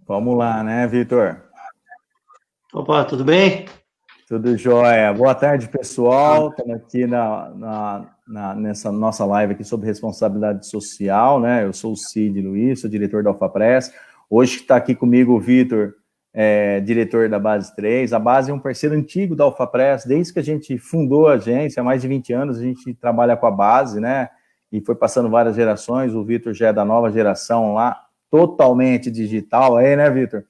Vamos lá, né, Vitor? Opa, tudo bem? Tudo jóia. Boa tarde, pessoal. Estamos aqui nessa nossa live aqui sobre responsabilidade social, né? Eu sou o Cid Luiz, sou diretor da AlphaPress. Hoje está aqui comigo o Vitor, diretor da Base 3. A Base é um parceiro antigo da AlphaPress, desde que a gente fundou a agência, há mais de 20 anos, a gente trabalha com a Base, né? E foi passando várias gerações. O Vitor já é da nova geração lá, totalmente digital aí, né, Vitor?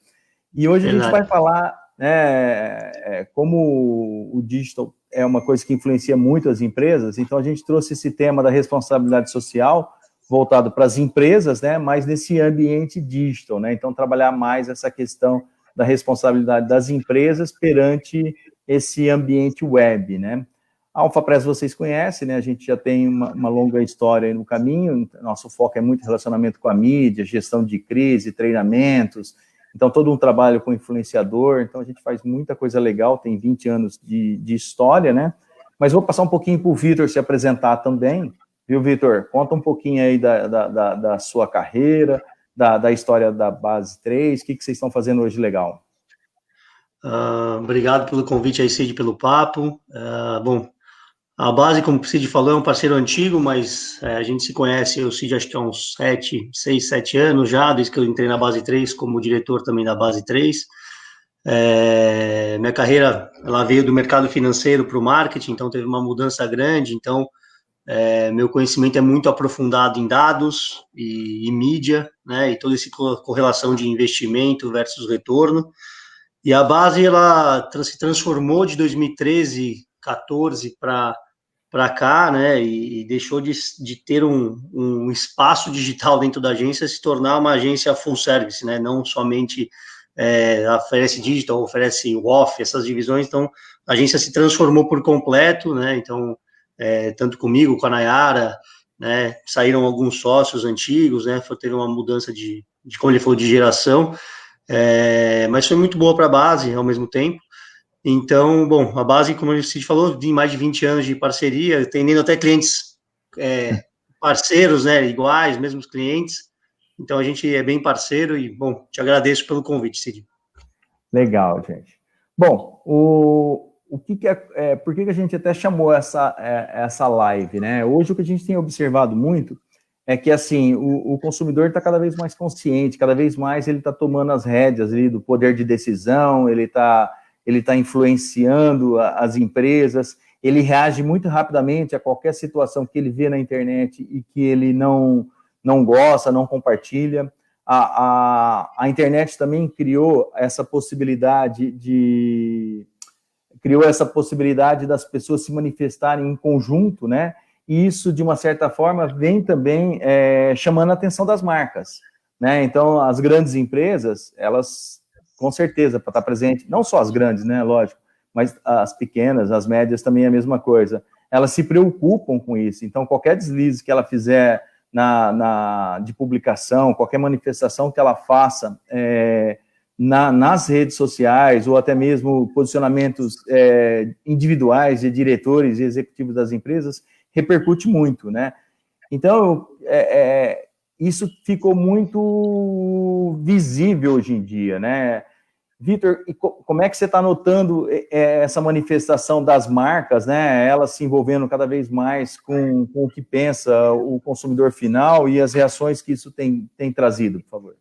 E hoje a gente vai falar, né, como o digital é uma coisa que influencia muito as empresas, então a gente trouxe esse tema da responsabilidade social voltado para as empresas, né, mas nesse ambiente digital, né, então trabalhar mais essa questão da responsabilidade das empresas perante esse ambiente web, né. A AlphaPress vocês conhecem, né, a gente já tem uma longa história aí no caminho, nosso foco é muito relacionamento com a mídia, gestão de crise, treinamentos. Então, todo um trabalho com influenciador, então a gente faz muita coisa legal, tem 20 anos de história, né? Mas vou passar um pouquinho para o Vitor se apresentar também, viu, Vitor? Conta um pouquinho aí da sua carreira, da história da Base 3, o que vocês estão fazendo hoje legal? Obrigado pelo convite aí, Cid, pelo papo. Bom, a Base, como o Cid falou, é um parceiro antigo, mas a gente se conhece, o Cid acho que há uns 6, 7 anos já, desde que eu entrei na Base 3, como diretor também da Base 3. Minha carreira, ela veio do mercado financeiro para o marketing, então teve uma mudança grande, então meu conhecimento é muito aprofundado em dados e mídia, né, e toda essa correlação de investimento versus retorno. E a Base, ela se transformou de 2013, 14 para cá, né, e deixou de ter um espaço digital dentro da agência, se tornar uma agência full service, né, não somente oferece digital, oferece off, essas divisões. Então a agência se transformou por completo, né, então tanto comigo, com a Nayara, né, saíram alguns sócios antigos, né, teve uma mudança como ele falou, de geração, mas foi muito boa para a Base ao mesmo tempo. Então, bom, a Base, como a gente falou, tem mais de 20 anos de parceria, atendendo até clientes parceiros, né, iguais, mesmos clientes. Então, a gente é bem parceiro e, bom, te agradeço pelo convite, Cid. Legal, gente. Bom, por que a gente até chamou essa live, né? Hoje o que a gente tem observado muito é que, assim, o consumidor está cada vez mais consciente, cada vez mais ele está tomando as rédeas ali do poder de decisão, ele tá influenciando as empresas, ele reage muito rapidamente a qualquer situação que ele vê na internet e que ele não gosta, não compartilha. A internet também criou essa possibilidade das pessoas se manifestarem em conjunto, né? E isso, de uma certa forma, vem também chamando a atenção das marcas, né? Então, as grandes empresas, elas, com certeza, para estar presente, não só as grandes, né, lógico, mas as pequenas, as médias também é a mesma coisa. Elas se preocupam com isso. Então, qualquer deslize que ela fizer de publicação, qualquer manifestação que ela faça nas redes sociais, ou até mesmo posicionamentos individuais de diretores e executivos das empresas, repercute muito, né? Então, isso ficou muito visível hoje em dia, né? Vitor, como é que você está notando essa manifestação das marcas, né? Elas se envolvendo cada vez mais com o que pensa o consumidor final e as reações que isso tem trazido, por favor?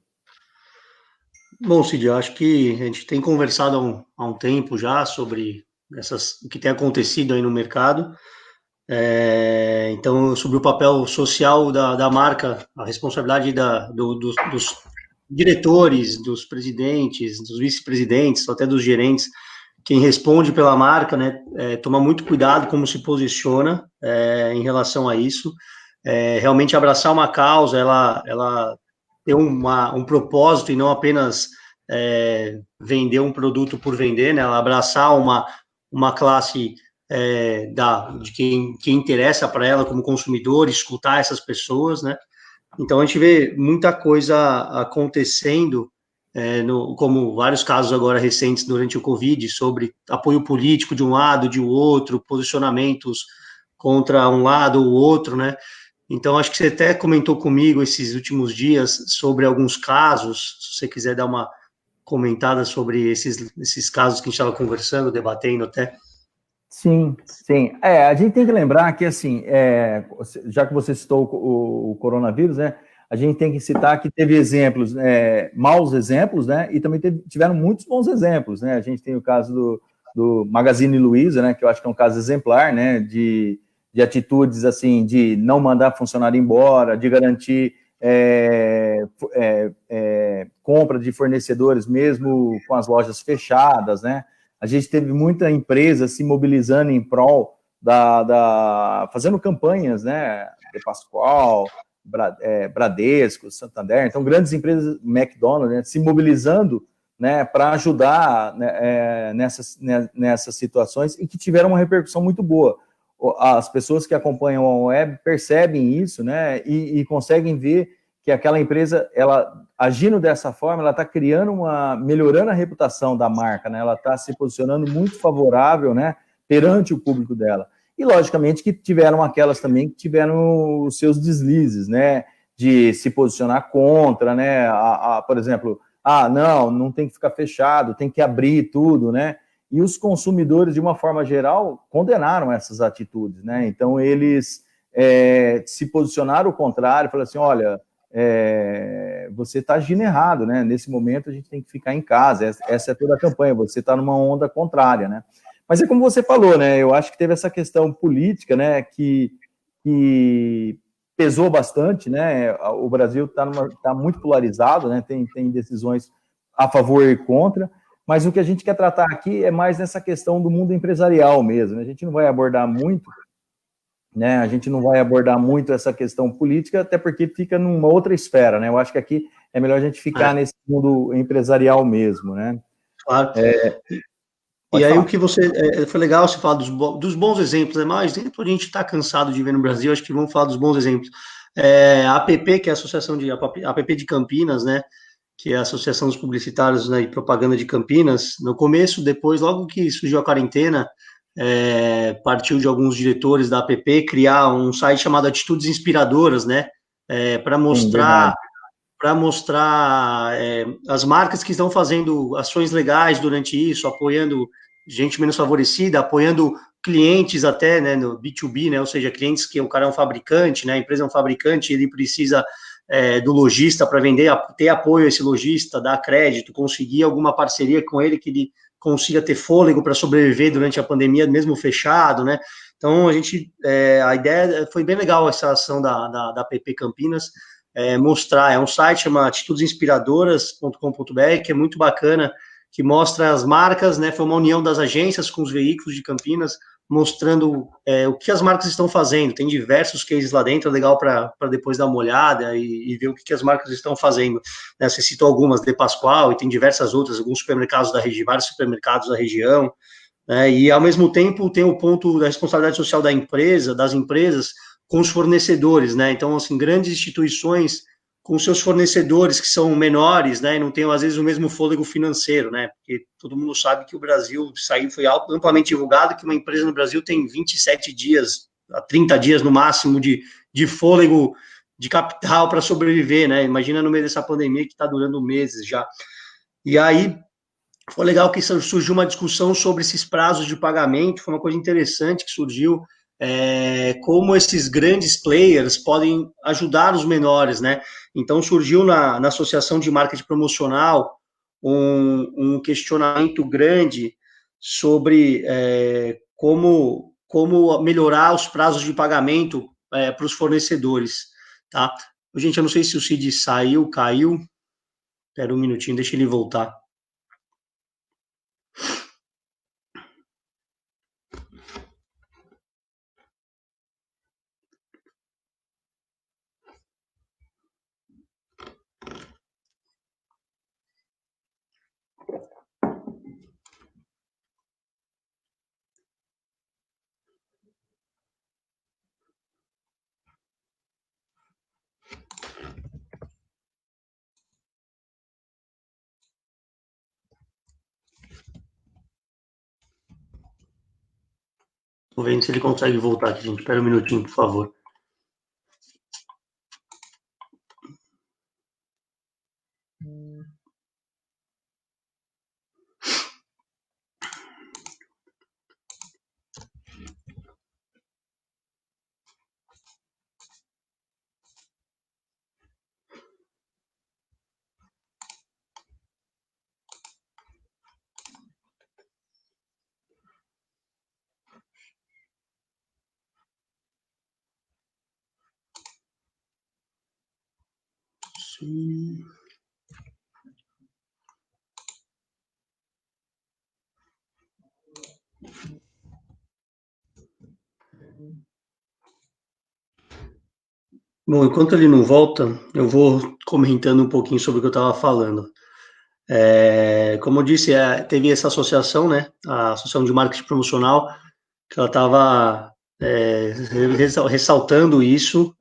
Bom, Cid, eu acho que a gente tem conversado há um tempo já sobre o que tem acontecido aí no mercado. Então, sobre o papel social da marca, a responsabilidade dos diretores, dos presidentes, dos vice-presidentes, até dos gerentes, quem responde pela marca, né, tomar muito cuidado como se posiciona em relação a isso, realmente abraçar uma causa, ela ter um propósito e não apenas vender um produto por vender, né, ela abraçar uma classe de quem interessa para ela como consumidor, escutar essas pessoas, né? Então a gente vê muita coisa acontecendo, como vários casos agora recentes durante o Covid, sobre apoio político de um lado, de outro, posicionamentos contra um lado ou outro, né? Então acho que você até comentou comigo esses últimos dias sobre alguns casos, se você quiser dar comentada sobre esses casos que a gente estava conversando, debatendo até. Sim, sim. A gente tem que lembrar que, assim, já que você citou o coronavírus, né, a gente tem que citar que teve exemplos, maus exemplos, né, e também tiveram muitos bons exemplos, né. A gente tem o caso do Magazine Luiza, né, que eu acho que é um caso exemplar, né, de atitudes, assim, de não mandar funcionário embora, de garantir compra de fornecedores mesmo com as lojas fechadas, né. A gente teve muita empresa se mobilizando em prol fazendo campanhas, né? De Pascoal, Bradesco, Santander, então grandes empresas, McDonald's, né, se mobilizando, né, para ajudar, né, nessas situações e que tiveram uma repercussão muito boa. As pessoas que acompanham a web percebem isso, né, e conseguem ver que aquela empresa, ela agindo dessa forma, ela está melhorando a reputação da marca, né? Ela está se posicionando muito favorável, né, perante o público dela. E, logicamente, que tiveram aquelas também que tiveram os seus deslizes, né, de se posicionar contra, né, por exemplo, não tem que ficar fechado, tem que abrir tudo, né, e os consumidores, de uma forma geral, condenaram essas atitudes, né, então eles se posicionaram ao contrário, falaram assim, olha, você está agindo errado, né? Nesse momento a gente tem que ficar em casa, essa é toda a campanha, você está numa onda contrária, né? Mas é como você falou, né? Eu acho que teve essa questão política, né? Que pesou bastante, né? O Brasil tá muito polarizado, né? Tem decisões a favor e contra, mas o que a gente quer tratar aqui é mais nessa questão do mundo empresarial mesmo, né? A gente não vai abordar muito, né? A gente não vai abordar muito essa questão política, até porque fica numa outra esfera, né? Eu acho que aqui é melhor a gente ficar nesse mundo empresarial mesmo, né? Claro. E aí, o que foi legal você falar dos bons exemplos, né? Mas exemplo a gente está cansado de ver no Brasil, acho que vamos falar dos bons exemplos. A APP, que é a Associação de APP de Campinas, né? Que é a Associação dos Publicitários, né, e Propaganda de Campinas. No começo, depois, logo que surgiu a quarentena, partiu de alguns diretores da APP criar um site chamado Atitudes Inspiradoras, né? Para mostrar as marcas que estão fazendo ações legais durante isso, apoiando gente menos favorecida, apoiando clientes até, né, no B2B, né, ou seja, clientes que o cara é um fabricante, né, a empresa é um fabricante, ele precisa do lojista para vender, ter apoio a esse lojista, dar crédito, conseguir alguma parceria com ele que ele consiga ter fôlego para sobreviver durante a pandemia, mesmo fechado, né. Então, a ideia foi bem legal essa ação da PP Campinas, mostrar, é um site chama atitudesinspiradoras.com.br, que é muito bacana, que mostra as marcas, né, foi uma união das agências com os veículos de Campinas, mostrando o que as marcas estão fazendo, tem diversos cases lá dentro, é legal para depois dar uma olhada e ver o que as marcas estão fazendo, né, você citou algumas, De Pascoal, e tem diversas outras, alguns supermercados da região, vários supermercados da região, né, e ao mesmo tempo tem o ponto da responsabilidade social das empresas, com os fornecedores, né? Então, assim, grandes instituições com seus fornecedores que são menores, né? E não têm, às vezes, o mesmo fôlego financeiro, né? Porque todo mundo sabe que o Brasil foi amplamente divulgado que uma empresa no Brasil tem 27 dias, a 30 dias no máximo de fôlego de capital para sobreviver, né? Imagina no meio dessa pandemia que está durando meses já. E aí, foi legal que surgiu uma discussão sobre esses prazos de pagamento, foi uma coisa interessante que surgiu, como esses grandes players podem ajudar os menores, né? Então, surgiu na Associação de Marketing Promocional um questionamento grande sobre como melhorar os prazos de pagamento para os fornecedores, tá? Gente, eu não sei se o Cid caiu. Espera um minutinho, deixa ele voltar. Tô vendo se ele consegue voltar aqui, gente. Espera um minutinho, por favor. Sim. Bom, enquanto ele não volta, eu vou comentando um pouquinho sobre o que eu estava falando. Como eu disse, teve essa associação, né, a Associação de Marketing Promocional, que ela estava ressaltando isso,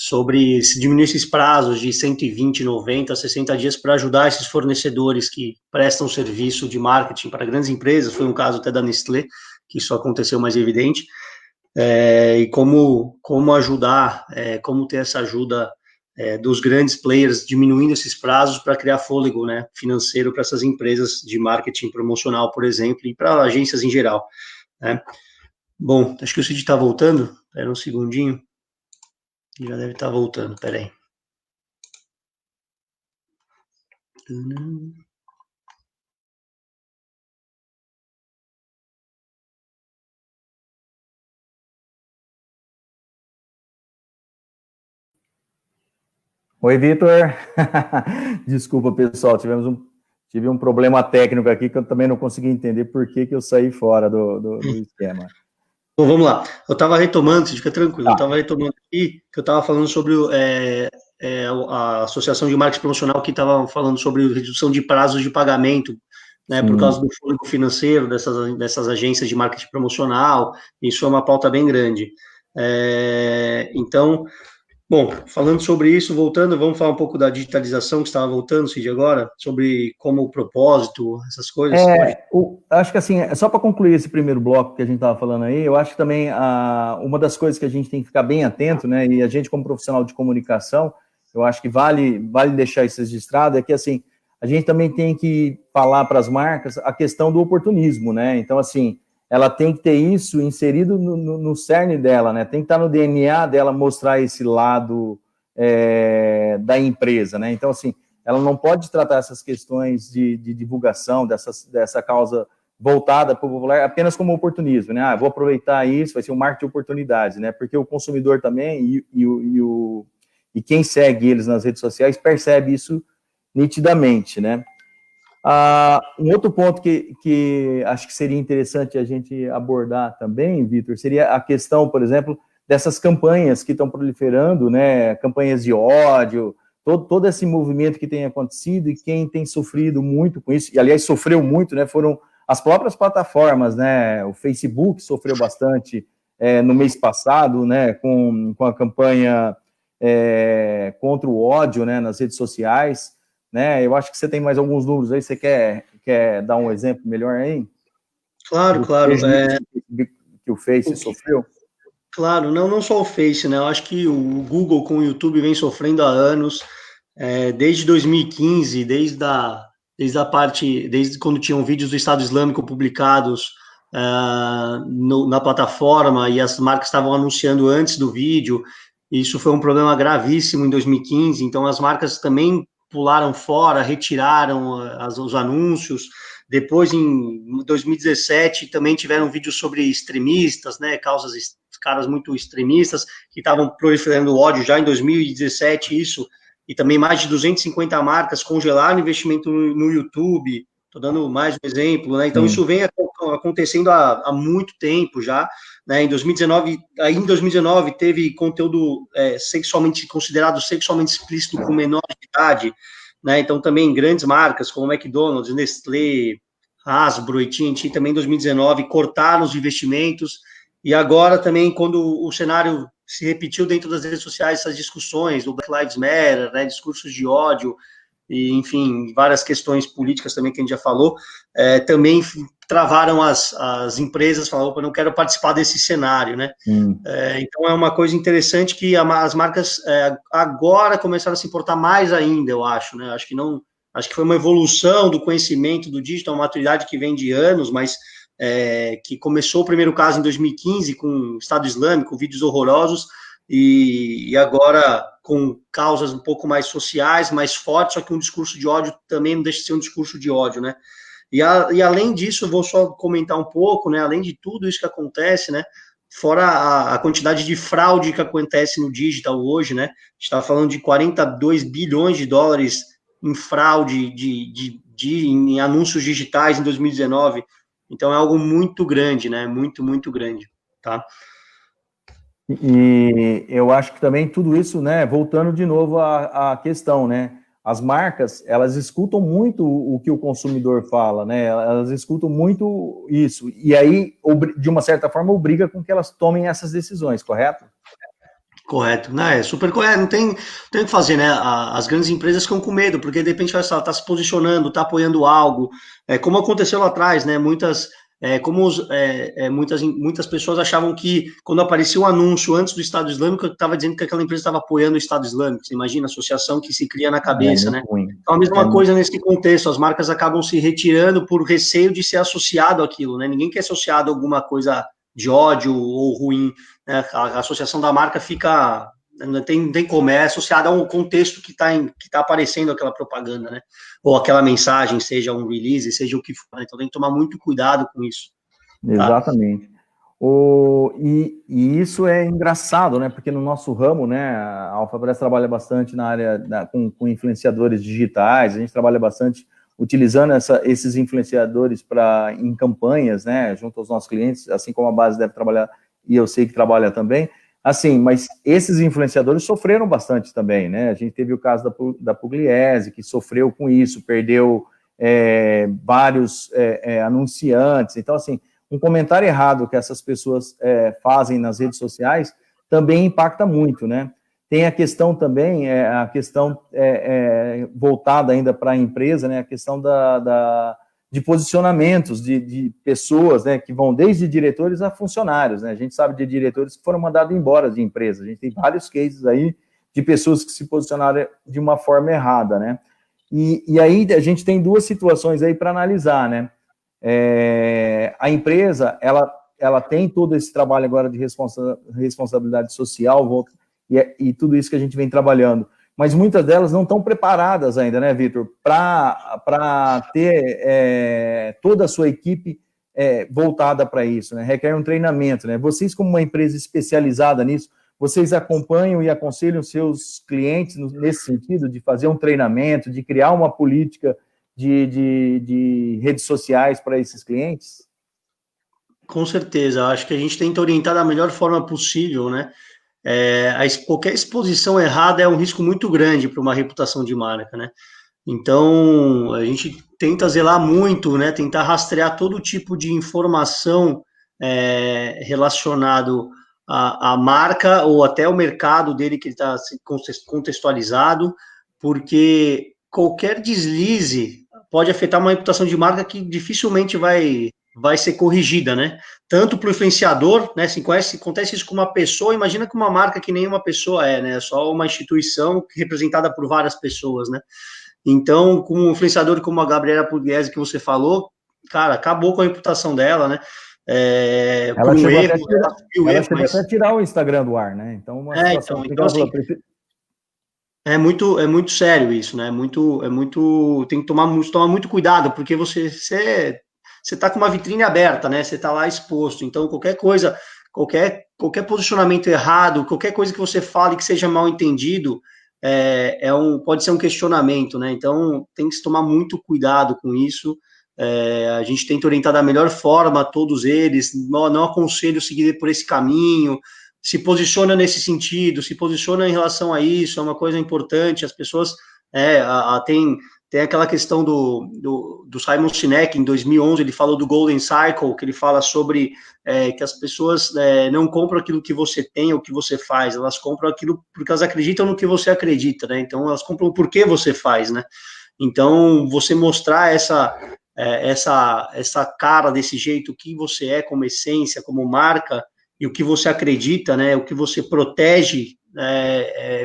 sobre se diminuir esses prazos de 120, 90, 60 dias para ajudar esses fornecedores que prestam serviço de marketing para grandes empresas, foi um caso até da Nestlé, que isso aconteceu mais evidente, e como ajudar, como ter essa ajuda dos grandes players diminuindo esses prazos para criar fôlego, né, financeiro para essas empresas de marketing promocional, por exemplo, e para agências em geral, né. Bom, acho que o Cid está voltando, espera um segundinho, já deve estar voltando, peraí. Oi, Vitor. Desculpa, pessoal, tive um problema técnico aqui que eu também não consegui entender por que eu saí fora do esquema. Bom, vamos lá. Eu estava retomando, fica tranquilo, eu estava retomando aqui, que eu estava falando sobre a Associação de Marketing Promocional, que estava falando sobre redução de prazos de pagamento, né, por causa do fôlego financeiro dessas agências de marketing promocional. Isso é uma pauta bem grande. Então, bom, falando sobre isso, voltando, vamos falar um pouco da digitalização que estava voltando, Cid, agora, sobre como o propósito, essas coisas. Acho que assim, só para concluir esse primeiro bloco que a gente estava falando aí, eu acho que também uma das coisas que a gente tem que ficar bem atento, né, e a gente como profissional de comunicação, eu acho que vale deixar isso registrado, é que assim, a gente também tem que falar para as marcas a questão do oportunismo, né, então assim, ela tem que ter isso inserido no cerne dela, né? Tem que estar no DNA dela mostrar esse lado da empresa, né? Então, assim, ela não pode tratar essas questões de divulgação dessa causa voltada para o popular apenas como oportunismo, né? Vou aproveitar isso, vai ser um marketing de oportunidades, né? Porque o consumidor também e quem segue eles nas redes sociais percebe isso nitidamente, né? Um outro ponto que acho que seria interessante a gente abordar também, Vitor, seria a questão, por exemplo, dessas campanhas que estão proliferando, né, campanhas de ódio, todo esse movimento que tem acontecido, e quem tem sofrido muito com isso, e aliás sofreu muito, né, foram as próprias plataformas, né, o Facebook sofreu bastante no mês passado, né, com a campanha contra o ódio, né, nas redes sociais, né? Eu acho que você tem mais alguns números aí, você quer dar um exemplo melhor aí? Claro. Que o Face sofreu? Claro, não só o Face, né? Eu acho que o Google com o YouTube vem sofrendo há anos, desde 2015, desde quando tinham vídeos do Estado Islâmico publicados na plataforma e as marcas estavam anunciando antes do vídeo. Isso foi um problema gravíssimo em 2015, então as marcas também pularam fora, retiraram os anúncios. Depois, em 2017, também tiveram vídeos sobre extremistas, né, caras muito extremistas, que estavam proliferando ódio já em 2017, isso, e também mais de 250 marcas congelaram investimento no YouTube. Estou dando mais um exemplo, né? Então, isso vem acontecendo há muito tempo já, né? Em 2019 teve conteúdo considerado sexualmente explícito com menor de idade, né? Então, também grandes marcas como McDonald's, Nestlé, Hasbro e TNT também em 2019 cortaram os investimentos, e agora também, quando o cenário se repetiu dentro das redes sociais, essas discussões do Black Lives Matter, né, discursos de ódio, e, enfim, várias questões políticas também que a gente já falou, também travaram as empresas, falaram, opa, não quero participar desse cenário, né? Então é uma coisa interessante que as marcas agora começaram a se importar mais ainda, eu acho, né? Acho que foi uma evolução do conhecimento do digital, uma maturidade que vem de anos, mas que começou o primeiro caso em 2015 com o Estado Islâmico, vídeos horrorosos, e agora com causas um pouco mais sociais, mais fortes, só que um discurso de ódio também não deixa de ser um discurso de ódio, né? E além disso, eu vou só comentar um pouco, né? Além de tudo isso que acontece, né? fora a quantidade de fraude que acontece no digital hoje, né? A gente está falando de 42 bilhões de dólares em fraude em anúncios digitais em 2019. Então é algo muito grande, né? Muito, muito grande, tá? E eu acho que também tudo isso, né, voltando de novo à questão, né, as marcas, elas escutam muito o que o consumidor fala, né, elas escutam muito isso, e aí, de uma certa forma, obriga com que elas tomem essas decisões, correto? Correto, né? É super correto, não tem o que fazer, né? As grandes empresas ficam com medo, porque de repente ela está se posicionando, está apoiando algo, como aconteceu lá atrás, né? Muitas pessoas achavam que quando aparecia um anúncio antes do Estado Islâmico, estava dizendo que aquela empresa estava apoiando o Estado Islâmico. Você imagina a associação que se cria na É cabeça, muito né? ruim. Então, a mesma coisa nesse contexto, as marcas acabam se retirando por receio de ser associado àquilo, né? Ninguém quer associado a alguma coisa de ódio ou ruim, né? A associação da marca fica, não tem como, é associada a um contexto que tá aparecendo aquela propaganda, né? Ou aquela mensagem, seja um release, seja o que for, né? Então tem que tomar muito cuidado com isso, tá? Exatamente. E isso é engraçado, né? Porque no nosso ramo, né, a AlphaPress trabalha bastante na área com influenciadores digitais, a gente trabalha bastante utilizando esses influenciadores em campanhas, né, junto aos nossos clientes, assim como a base deve trabalhar, e eu sei que trabalha também. Assim, mas esses influenciadores sofreram bastante também, né? A gente teve o caso da Pugliese, que sofreu com isso, perdeu vários anunciantes. Então, assim, um comentário errado que essas pessoas fazem nas redes sociais também impacta muito, né? Tem a questão também, a questão voltada ainda para a empresa, né? A questão de posicionamentos de pessoas, né? Que vão desde diretores a funcionários, né? A gente sabe de diretores que foram mandados embora de empresas. A gente tem vários cases aí de pessoas que se posicionaram de uma forma errada, né? E aí a gente tem duas situações aí para analisar, né? A empresa, ela tem todo esse trabalho agora de responsabilidade social e tudo isso que a gente vem trabalhando, mas muitas delas não estão preparadas ainda, né, Vitor, para ter toda a sua equipe voltada para isso, né? Requer um treinamento, né? Vocês, como uma empresa especializada nisso, vocês acompanham e aconselham seus clientes nesse sentido, de fazer um treinamento, de criar uma política de redes sociais para esses clientes? Com certeza, acho que a gente tenta orientar da melhor forma possível, né? Qualquer exposição errada é um risco muito grande para uma reputação de marca, né? Então, a gente tenta zelar muito, né? Tentar rastrear todo tipo de informação relacionado à marca ou até o mercado dele que ele está contextualizado, porque qualquer deslize pode afetar uma reputação de marca que dificilmente vai ser corrigida, né? Tanto para o influenciador, né? Se acontece isso com uma pessoa, imagina com uma marca que nem uma pessoa né? É só uma instituição representada por várias pessoas, né? Então, com um influenciador como a Gabriela Pugliese que você falou, cara, acabou com a reputação dela, né? Por um erro, ela subiu ela erro, chegou até a tirar o Instagram do ar, né? Então, uma situação então assim, é muito sério isso, né? Tem que tomar muito cuidado, porque você tá com uma vitrine aberta, né? Você tá lá exposto. Então, qualquer coisa, qualquer posicionamento errado, qualquer coisa que você fale que seja mal entendido, pode ser um questionamento, né? Então, tem que se tomar muito cuidado com isso. A gente tenta orientar da melhor forma todos eles, não aconselho seguir por esse caminho, se posiciona nesse sentido, se posiciona em relação a isso, é uma coisa importante, as pessoas, tem aquela questão do Simon Sinek, em 2011, ele falou do Golden Cycle, que ele fala sobre que as pessoas não compram aquilo que você tem ou que você faz, elas compram aquilo porque elas acreditam no que você acredita, né? Então, elas compram por que você faz, né? Então, você mostrar essa cara desse jeito, o que você é como essência, como marca, e o que você acredita, né, o que você protege,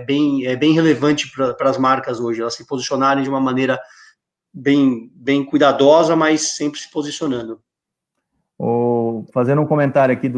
bem relevante para as marcas hoje, elas se posicionarem de uma maneira bem cuidadosa, mas sempre se posicionando. Fazendo um comentário aqui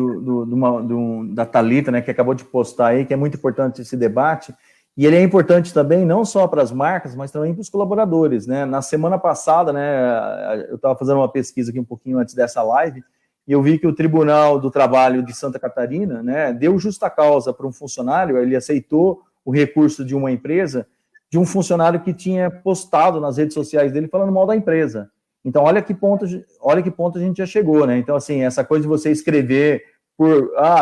da Thalita, né, que acabou de postar aí, que é muito importante esse debate, e ele é importante também não só para as marcas, mas também para os colaboradores, né? Na semana passada, né, eu estava fazendo uma pesquisa aqui um pouquinho antes dessa live, e eu vi que o Tribunal do Trabalho de Santa Catarina, né, deu justa causa para um funcionário, ele aceitou o recurso de uma empresa, de um funcionário que tinha postado nas redes sociais dele falando mal da empresa. Então, olha que ponto a gente já chegou, né? Então, assim, essa coisa de você escrever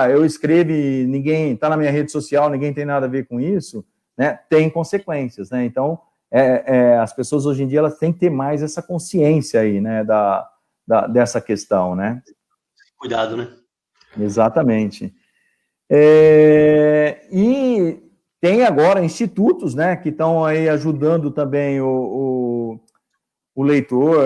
eu escrevo e ninguém está na minha rede social, ninguém tem nada a ver com isso, né? Tem consequências, né? Então, as pessoas hoje em dia, elas têm que ter mais essa consciência aí, né, dessa questão, né? Cuidado, né? Exatamente. E tem agora institutos, né, que estão aí ajudando também o leitor,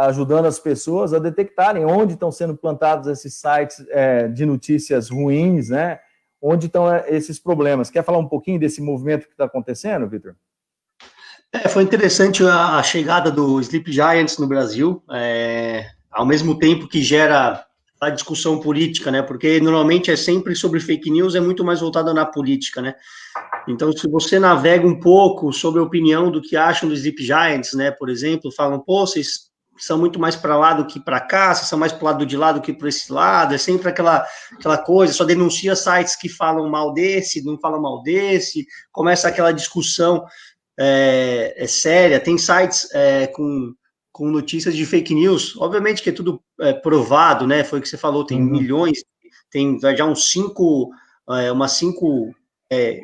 ajudando as pessoas a detectarem onde estão sendo plantados esses sites de notícias ruins, né, onde estão esses problemas. Quer falar um pouquinho desse movimento que está acontecendo, Vitor? Foi interessante a chegada do Sleep Giants no Brasil, ao mesmo tempo que gera a discussão política, né? Porque normalmente é sempre sobre fake news, é muito mais voltada na política, né? Então, se você navega um pouco sobre a opinião do que acham dos Sleep Giants, né? Por exemplo, falam, pô, vocês são muito mais para lá do que para cá, vocês são mais para o lado de lá do que para esse lado, é sempre aquela coisa, só denuncia sites que falam mal desse, não falam mal desse, começa aquela discussão séria, tem sites com notícias de fake news, obviamente que é tudo provado, né, foi o que você falou, tem milhões, tem já umas cinco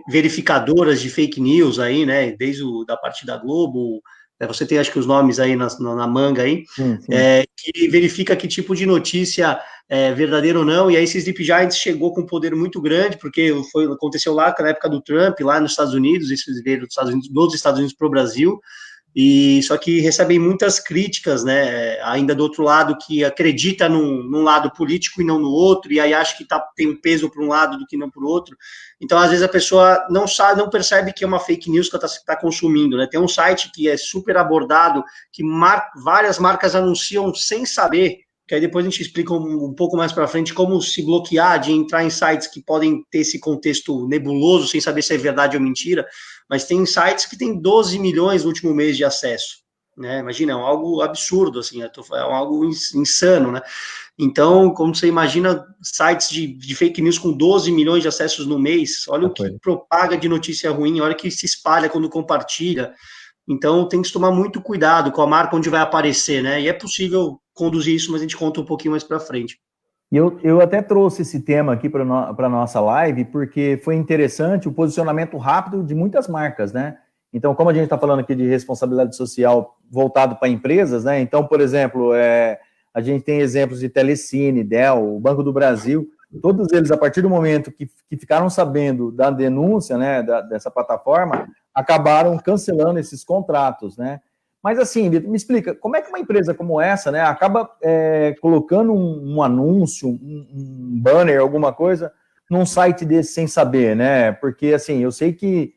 verificadoras de fake news aí, né, desde da parte da Globo, você tem acho que os nomes aí na manga aí, Sim. Que verifica que tipo de notícia é verdadeira ou não, e aí esse Sleep Giants chegou com um poder muito grande, porque aconteceu lá na época do Trump, lá nos Estados Unidos, eles veio dos Estados Unidos para o Brasil, e só que recebem muitas críticas, né, ainda do outro lado, que acredita num lado político e não no outro, e aí acha que tem um peso para um lado do que não para o outro. Então, às vezes, a pessoa não percebe que é uma fake news que ela está consumindo, né? Tem um site que é super abordado, que várias marcas anunciam sem saber, que aí depois a gente explica um pouco mais para frente como se bloquear de entrar em sites que podem ter esse contexto nebuloso, sem saber se é verdade ou mentira, mas tem sites que tem 12 milhões no último mês de acesso, né? Imagina, é algo absurdo, assim, é algo insano, né? Então, como você imagina, sites de fake news com 12 milhões de acessos no mês, olha o que propaga de notícia ruim, olha o que se espalha quando compartilha. Então, tem que tomar muito cuidado com a marca onde vai aparecer, né? E é possível conduzir isso, mas a gente conta um pouquinho mais para frente. E eu até trouxe esse tema aqui para a nossa live, porque foi interessante o posicionamento rápido de muitas marcas, né? Então, como a gente está falando aqui de responsabilidade social voltado para empresas, né? Então, por exemplo, a gente tem exemplos de Telecine, Dell, o Banco do Brasil, todos eles, a partir do momento que ficaram sabendo da denúncia, né, dessa plataforma, acabaram cancelando esses contratos, né? Mas assim, me explica, como é que uma empresa como essa, né, acaba colocando um anúncio, um banner, alguma coisa, num site desse sem saber, né? Porque, assim, eu sei que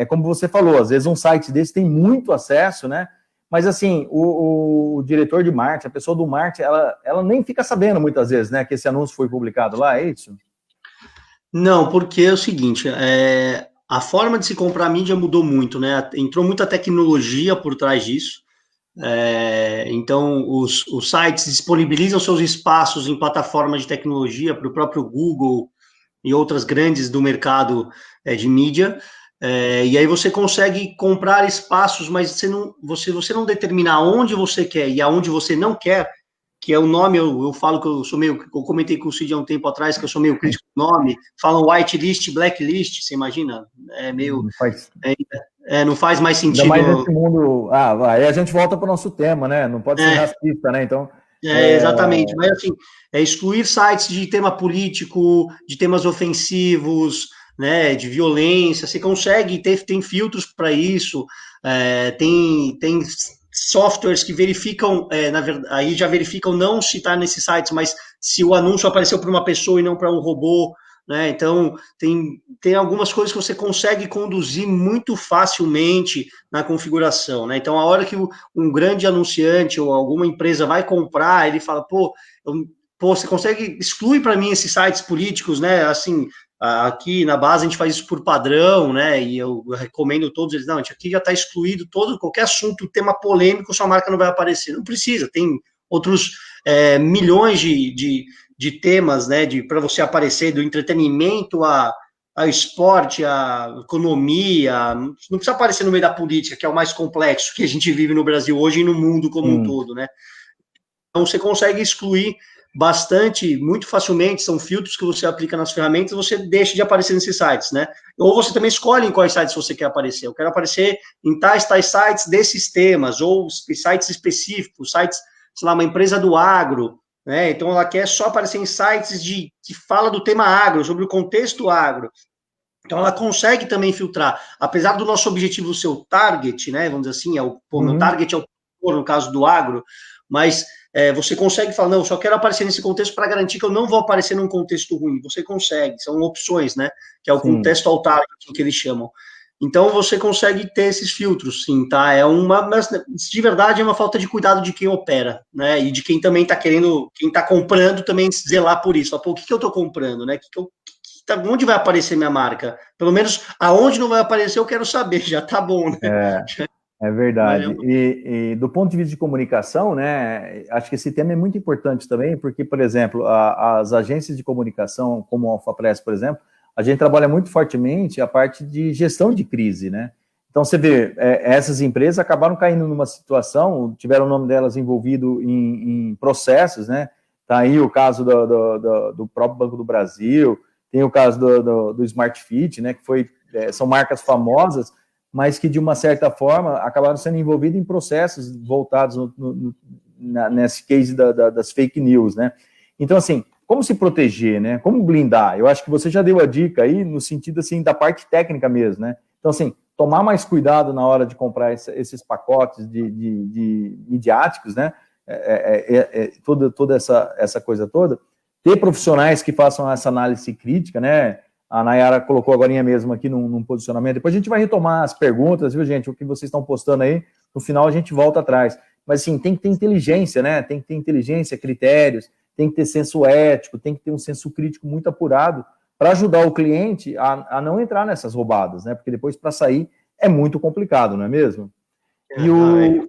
como você falou, às vezes um site desse tem muito acesso, né? Mas, assim, o diretor de marketing, a pessoa do marketing, ela nem fica sabendo muitas vezes, né, que esse anúncio foi publicado lá, é isso? Não, porque é o seguinte, a forma de se comprar mídia mudou muito, né? Entrou muita tecnologia por trás disso. Então, os sites disponibilizam seus espaços em plataformas de tecnologia para o próprio Google e outras grandes do mercado de mídia. E aí você consegue comprar espaços, mas você não determina onde você quer e aonde você não quer, que é o nome, eu falo que eu comentei com o Cid há um tempo atrás, que eu sou meio crítico do nome, falam whitelist, blacklist, você imagina? Não faz mais sentido. Ainda mais nesse mundo, aí a gente volta para o nosso tema, né, não pode ser racista, né, então... Exatamente, mas assim, excluir sites de tema político, de temas ofensivos, né, de violência, você consegue, tem filtros para isso, tem softwares que verificam, na verdade, aí já verificam não se está nesses sites, mas se o anúncio apareceu para uma pessoa e não para um robô, né? Então, tem algumas coisas que você consegue conduzir muito facilmente na configuração, né? Então, a hora que um grande anunciante ou alguma empresa vai comprar, ele fala, você consegue excluir para mim esses sites políticos, né? Assim, aqui na base a gente faz isso por padrão, né? E eu recomendo todos eles, não, aqui já está excluído qualquer assunto, tema polêmico, sua marca não vai aparecer. Não precisa, tem outros milhões de temas, né, para você aparecer, do entretenimento ao esporte, à economia, não precisa aparecer no meio da política, que é o mais complexo que a gente vive no Brasil hoje e no mundo como um todo, né? Então, você consegue excluir bastante, muito facilmente, são filtros que você aplica nas ferramentas, você deixa de aparecer nesses sites, né? Ou você também escolhe em quais sites você quer aparecer. Eu quero aparecer em tais sites desses temas, ou sites específicos, sites, sei lá, uma empresa do agro, né? Então, ela quer só aparecer em sites que fala do tema agro, sobre o contexto agro. Então, ela consegue também filtrar. Apesar do nosso objetivo ser o target, né? Vamos dizer assim, meu target é o no caso do agro, mas você consegue falar, não, só quero aparecer nesse contexto para garantir que eu não vou aparecer num contexto ruim. Você consegue, são opções, né? Que é o contexto ao target, que eles chamam. Então, você consegue ter esses filtros, sim, tá? Mas de verdade, é uma falta de cuidado de quem opera, né? E de quem também está querendo, quem está comprando também zelar por isso. Pô, o que eu estou comprando, né? Onde vai aparecer minha marca? Pelo menos aonde não vai aparecer, eu quero saber, já tá bom, né? É verdade. E do ponto de vista de comunicação, né, acho que esse tema é muito importante também, porque, por exemplo, as agências de comunicação, como a Alfapress, por exemplo, a gente trabalha muito fortemente a parte de gestão de crise, né? Então, você vê, essas empresas acabaram caindo numa situação, tiveram o nome delas envolvido em processos, né? Tá aí o caso do próprio Banco do Brasil, tem o caso do Smart Fit, né, que são marcas famosas, mas que, de uma certa forma, acabaram sendo envolvidos em processos voltados nesse case das fake news, né? Então, assim, como se proteger, né? Como blindar? Eu acho que você já deu a dica aí, no sentido, assim, da parte técnica mesmo, né? Então, assim, tomar mais cuidado na hora de comprar esses pacotes de midiáticos, né? Toda essa coisa toda. Ter profissionais que façam essa análise crítica, né? A Nayara colocou agora mesmo aqui num posicionamento. Depois a gente vai retomar as perguntas, viu, gente? O que vocês estão postando aí, no final a gente volta atrás. Mas, assim, tem que ter inteligência, né? Tem que ter inteligência, critérios, tem que ter senso ético, tem que ter um senso crítico muito apurado para ajudar o cliente a não entrar nessas roubadas, né? Porque depois, para sair, é muito complicado, não é mesmo? E o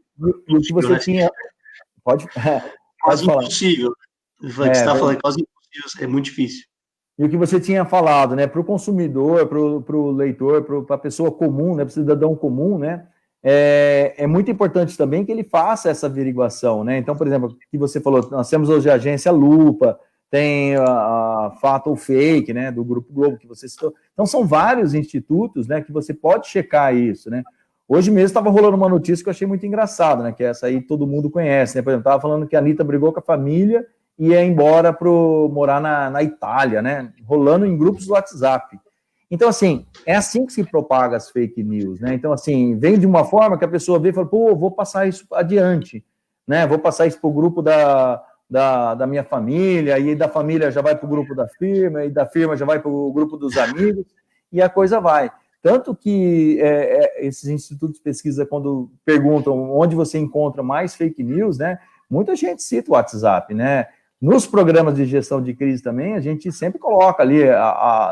que você tinha... Pode quase falar. Impossível. Você está falando quase impossível, é muito difícil. E o que você tinha falado, né, para o consumidor, para o leitor, para a pessoa comum, né, para o cidadão comum, né, é muito importante também que ele faça essa averiguação, né? Então, por exemplo, que você falou, nós temos hoje a agência Lupa, tem a Fato ou Fake, né, do Grupo Globo, que você citou. Então, são vários institutos, né, que você pode checar isso, né? Hoje mesmo estava rolando uma notícia que eu achei muito engraçada, né, que essa aí todo mundo conhece, né? Por exemplo, estava falando que a Anitta brigou com a família e ia embora morar na Itália, né? Rolando em grupos do WhatsApp. Então, assim, é assim que se propaga as fake news, né? Então, assim, vem de uma forma que a pessoa vê e fala, pô, vou passar isso adiante, né? Vou passar isso para o grupo da minha família, e da família já vai para o grupo da firma, e da firma já vai para o grupo dos amigos, e a coisa vai. Tanto que esses institutos de pesquisa, quando perguntam onde você encontra mais fake news, né? Muita gente cita o WhatsApp, né? Nos programas de gestão de crise também, a gente sempre coloca ali,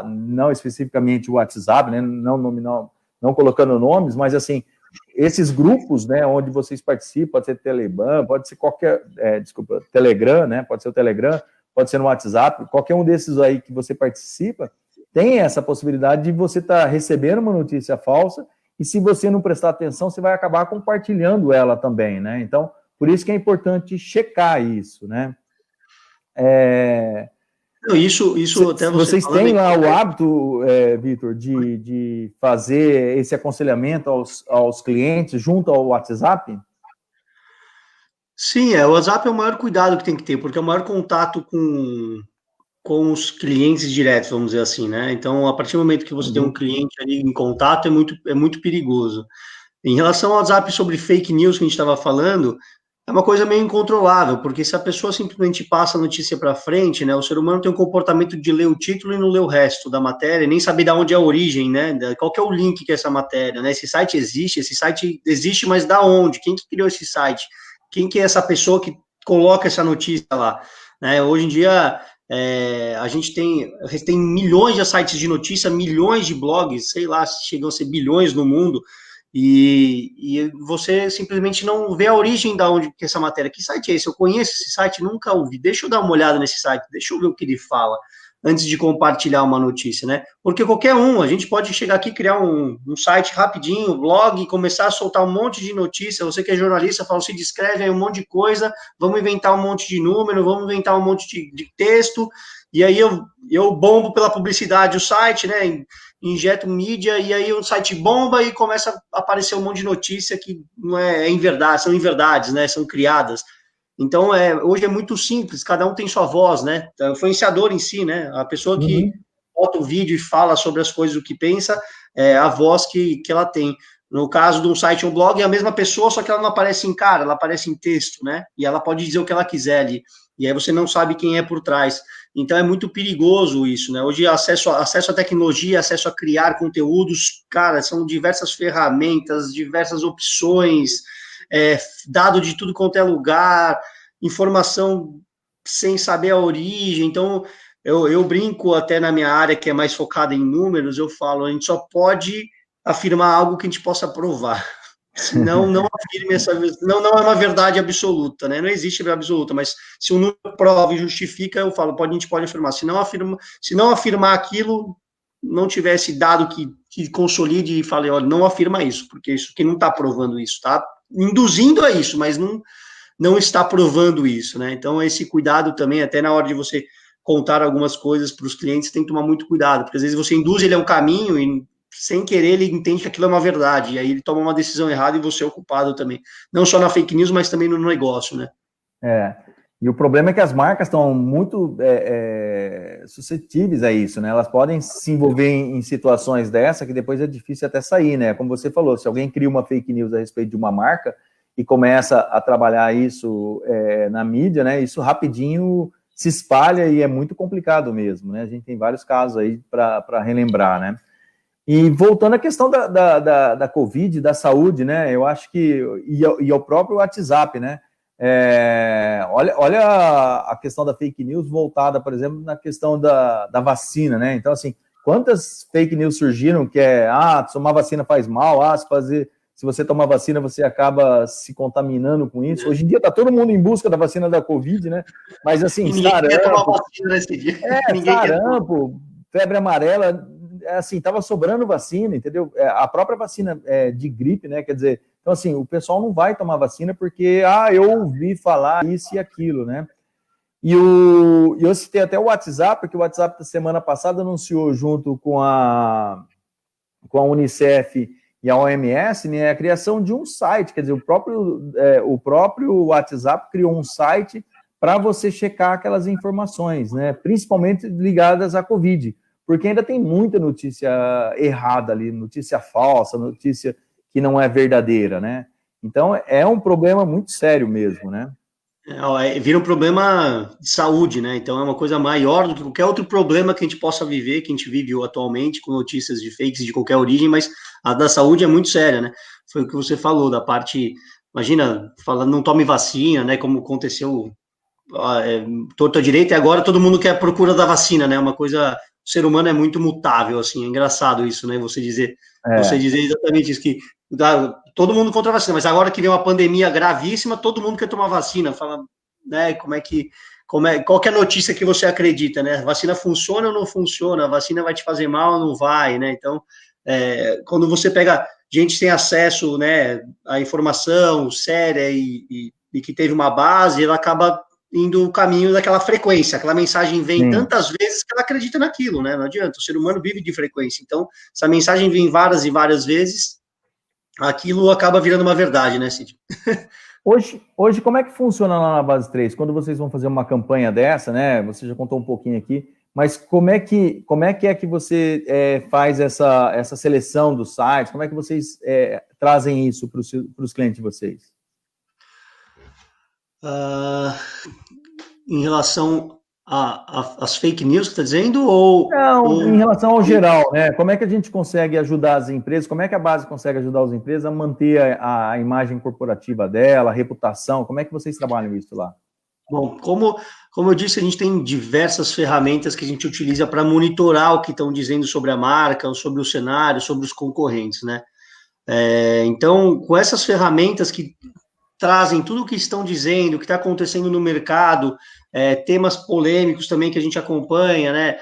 não especificamente o WhatsApp, né, não colocando nomes, mas assim, esses grupos, né, onde vocês participam, pode ser Telegram, pode ser Telegram, né, pode ser o Telegram, pode ser no WhatsApp, qualquer um desses aí que você participa, tem essa possibilidade de você estar recebendo uma notícia falsa, e se você não prestar atenção, você vai acabar compartilhando ela também, né, então, por isso que é importante checar isso, né. Isso até vocês têm lá o hábito, Vitor, de fazer esse aconselhamento aos clientes junto ao WhatsApp? Sim, o WhatsApp é o maior cuidado que tem que ter, porque é o maior contato com os clientes diretos, vamos dizer assim, né? Então, a partir do momento que você tem um cliente ali em contato, é muito perigoso. Em relação ao WhatsApp sobre fake news que a gente estava falando, é uma coisa meio incontrolável, porque se a pessoa simplesmente passa a notícia para frente, né, o ser humano tem um comportamento de ler o título e não ler o resto da matéria, nem saber de onde é a origem, né, qual que é o link que é essa matéria, né, esse site existe, mas da onde? Quem que criou esse site? Quem que é essa pessoa que coloca essa notícia lá? Né, hoje em dia, a gente tem milhões de sites de notícia, milhões de blogs, sei lá, chegam a ser bilhões no mundo, e você simplesmente não vê a origem da onde que essa matéria, que site é esse? Eu conheço esse site, nunca ouvi, deixa eu dar uma olhada nesse site, deixa eu ver o que ele fala, antes de compartilhar uma notícia, né? Porque qualquer a gente pode chegar aqui, criar um site rapidinho, um blog, e começar a soltar um monte de notícia, você que é jornalista, fala, se descreve aí um monte de coisa, vamos inventar um monte de número, vamos inventar um monte de texto, e aí eu bombo pela publicidade o site, né? Injeto mídia, e aí o site bomba e começa a aparecer um monte de notícia que não é em verdade, são inverdades, né? São criadas. Então, hoje é muito simples, cada um tem sua voz, né? O influenciador em si, né? A pessoa que bota o vídeo e fala sobre as coisas, o que pensa, é a voz que ela tem. No caso de um site, um blog, é a mesma pessoa, só que ela não aparece em cara, ela aparece em texto, né? E ela pode dizer o que ela quiser ali. E aí você não sabe quem é por trás. Então é muito perigoso isso, né? Hoje acesso à tecnologia, acesso a criar conteúdos, cara, são diversas ferramentas, diversas opções, dado de tudo quanto é lugar, informação sem saber a origem. Então eu brinco até na minha área que é mais focada em números, eu falo, a gente só pode afirmar algo que a gente possa provar. Senão, não afirme essa. Não é uma verdade absoluta, né? Não existe verdade absoluta, mas se um número prova e justifica, eu falo, a gente pode afirmar. Se não afirmar aquilo, não tivesse dado que consolide e fale, olha, não afirma isso, porque isso que não está provando isso, tá induzindo a isso, mas não está provando isso, né? Então, esse cuidado também, até na hora de você contar algumas coisas para os clientes, tem que tomar muito cuidado, porque às vezes você induz ele a um caminho e sem querer, ele entende que aquilo é uma verdade, e aí ele toma uma decisão errada e você é o culpado também. Não só na fake news, mas também no negócio, né? E o problema é que as marcas estão muito suscetíveis a isso, né? Elas podem se envolver em situações dessa que depois é difícil até sair, né? Como você falou, se alguém cria uma fake news a respeito de uma marca e começa a trabalhar isso na mídia, né? Isso rapidinho se espalha e é muito complicado mesmo, né? A gente tem vários casos aí para relembrar, né? E voltando à questão da Covid, da saúde, né? Eu acho que. E ao próprio WhatsApp, né? Olha a questão da fake news voltada, por exemplo, na questão da vacina, né? Então, assim, quantas fake news surgiram que tomar vacina faz mal, se você tomar vacina, você acaba se contaminando com isso. Hoje em dia tá todo mundo em busca da vacina da Covid, né? Mas assim, ninguém quer tomar vacina nesse dia. Sarampo, febre amarela, assim, tava sobrando vacina, entendeu? A própria vacina de gripe, né? Quer dizer, então assim, o pessoal não vai tomar vacina porque, eu ouvi falar isso e aquilo, né? E eu citei até o WhatsApp, porque o WhatsApp da semana passada anunciou junto com a Unicef e a OMS, né, a criação de um site, quer dizer, o próprio WhatsApp criou um site para você checar aquelas informações, né, principalmente ligadas à Covid, porque ainda tem muita notícia errada ali, notícia falsa, notícia que não é verdadeira, né? Então, é um problema muito sério mesmo, né? Vira um problema de saúde, né? Então é uma coisa maior do que qualquer outro problema que a gente possa viver, que a gente vive atualmente com notícias de fakes de qualquer origem, mas a da saúde é muito séria, né? Foi o que você falou, da parte, imagina, falando, não tome vacina, né? Como aconteceu torto à direita, e agora todo mundo quer a procura da vacina, né? Uma coisa, o ser humano é muito mutável, assim, é engraçado isso, né? Você dizer exatamente isso, que todo mundo contra a vacina, mas agora que vem uma pandemia gravíssima, todo mundo quer tomar vacina, fala, né, qual que é a notícia que você acredita, né, a vacina funciona ou não funciona, a vacina vai te fazer mal ou não vai, né, então, quando você pega gente sem acesso, né, à informação séria e que teve uma base, ela acaba indo o caminho daquela frequência, aquela mensagem vem tantas vezes que ela acredita naquilo, né, não adianta, o ser humano vive de frequência, então, essa mensagem vem várias e várias vezes, aquilo acaba virando uma verdade, né, Cid? Hoje, como é que funciona lá na Base 3? Quando vocês vão fazer uma campanha dessa, né? Você já contou um pouquinho aqui, mas como é que você faz essa seleção dos sites? Como é que vocês trazem isso para os clientes de vocês? Em relação às fake news que está dizendo? Não, em relação ao geral, né? Como é que a gente consegue ajudar as empresas? Como é que a Base consegue ajudar as empresas a manter a imagem corporativa dela, a reputação? Como é que vocês trabalham isso lá? Bom, como eu disse, a gente tem diversas ferramentas que a gente utiliza para monitorar o que estão dizendo sobre a marca, sobre o cenário, sobre os concorrentes, né? Então, com essas ferramentas que trazem tudo o que estão dizendo, o que está acontecendo no mercado, temas polêmicos também que a gente acompanha, né?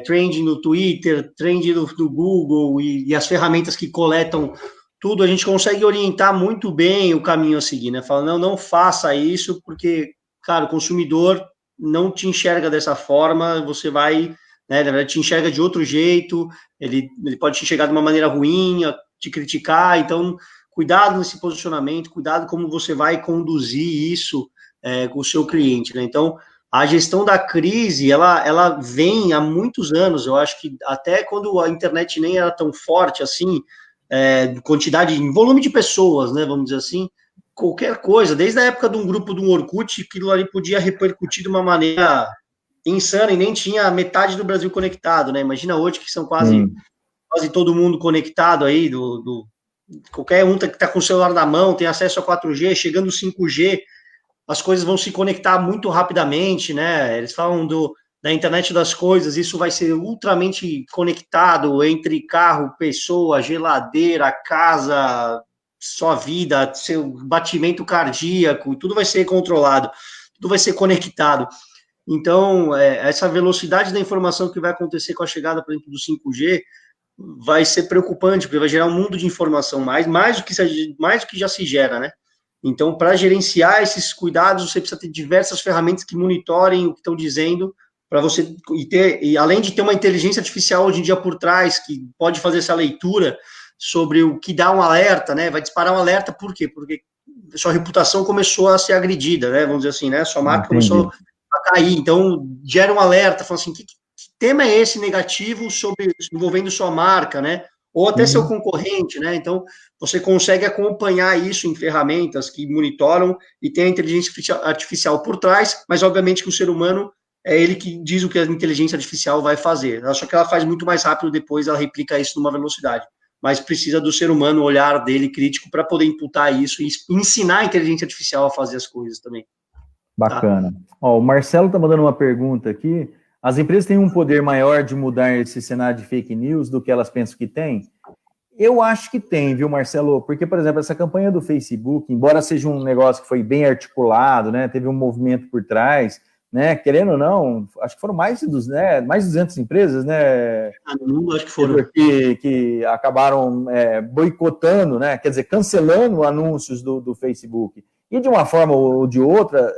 Trend no Twitter, trend do Google e as ferramentas que coletam tudo, a gente consegue orientar muito bem o caminho a seguir, né? Fala, não faça isso, porque, cara, o consumidor não te enxerga dessa forma, você vai, né, na verdade, te enxerga de outro jeito, ele pode te enxergar de uma maneira ruim, te criticar, então cuidado nesse posicionamento, cuidado como você vai conduzir isso com o seu cliente, né? Então, a gestão da crise, ela vem há muitos anos, eu acho que até quando a internet nem era tão forte assim, quantidade, em volume de pessoas, né, vamos dizer assim, qualquer coisa, desde a época de um grupo do Orkut, aquilo ali podia repercutir de uma maneira insana e nem tinha metade do Brasil conectado, né? Imagina hoje que são quase todo mundo conectado aí, qualquer um que está com o celular na mão, tem acesso a 4G, chegando 5G, as coisas vão se conectar muito rapidamente, né? Eles falam da internet das coisas, isso vai ser ultramente conectado entre carro, pessoa, geladeira, casa, sua vida, seu batimento cardíaco, tudo vai ser controlado, tudo vai ser conectado. Então, essa velocidade da informação que vai acontecer com a chegada, por exemplo, do 5G, vai ser preocupante, porque vai gerar um mundo de informação, mais do que já se gera, né? Então, para gerenciar esses cuidados, você precisa ter diversas ferramentas que monitorem o que estão dizendo, para você e além de ter uma inteligência artificial hoje em dia por trás, que pode fazer essa leitura sobre o que dá um alerta, né? Vai disparar um alerta, por quê? Porque sua reputação começou a ser agredida, né? Vamos dizer assim, né? Sua marca começou a cair, então gera um alerta, falando assim, que tema é esse negativo envolvendo sua marca, né? Ou até seu concorrente, né? Então, você consegue acompanhar isso em ferramentas que monitoram e tem a inteligência artificial por trás, mas obviamente que o ser humano é ele que diz o que a inteligência artificial vai fazer. Só que ela faz muito mais rápido depois, ela replica isso numa velocidade. Mas precisa do ser humano, o olhar dele crítico, para poder imputar isso e ensinar a inteligência artificial a fazer as coisas também. Bacana. Tá? Ó, o Marcelo está mandando uma pergunta aqui. As empresas têm um poder maior de mudar esse cenário de fake news do que elas pensam que tem? Eu acho que tem, viu, Marcelo? Porque, por exemplo, essa campanha do Facebook, embora seja um negócio que foi bem articulado, né, teve um movimento por trás, né, querendo ou não, acho que foram mais de 200 empresas, né, acho que foram, que acabaram boicotando, né, quer dizer, cancelando anúncios do Facebook. E de uma forma ou de outra,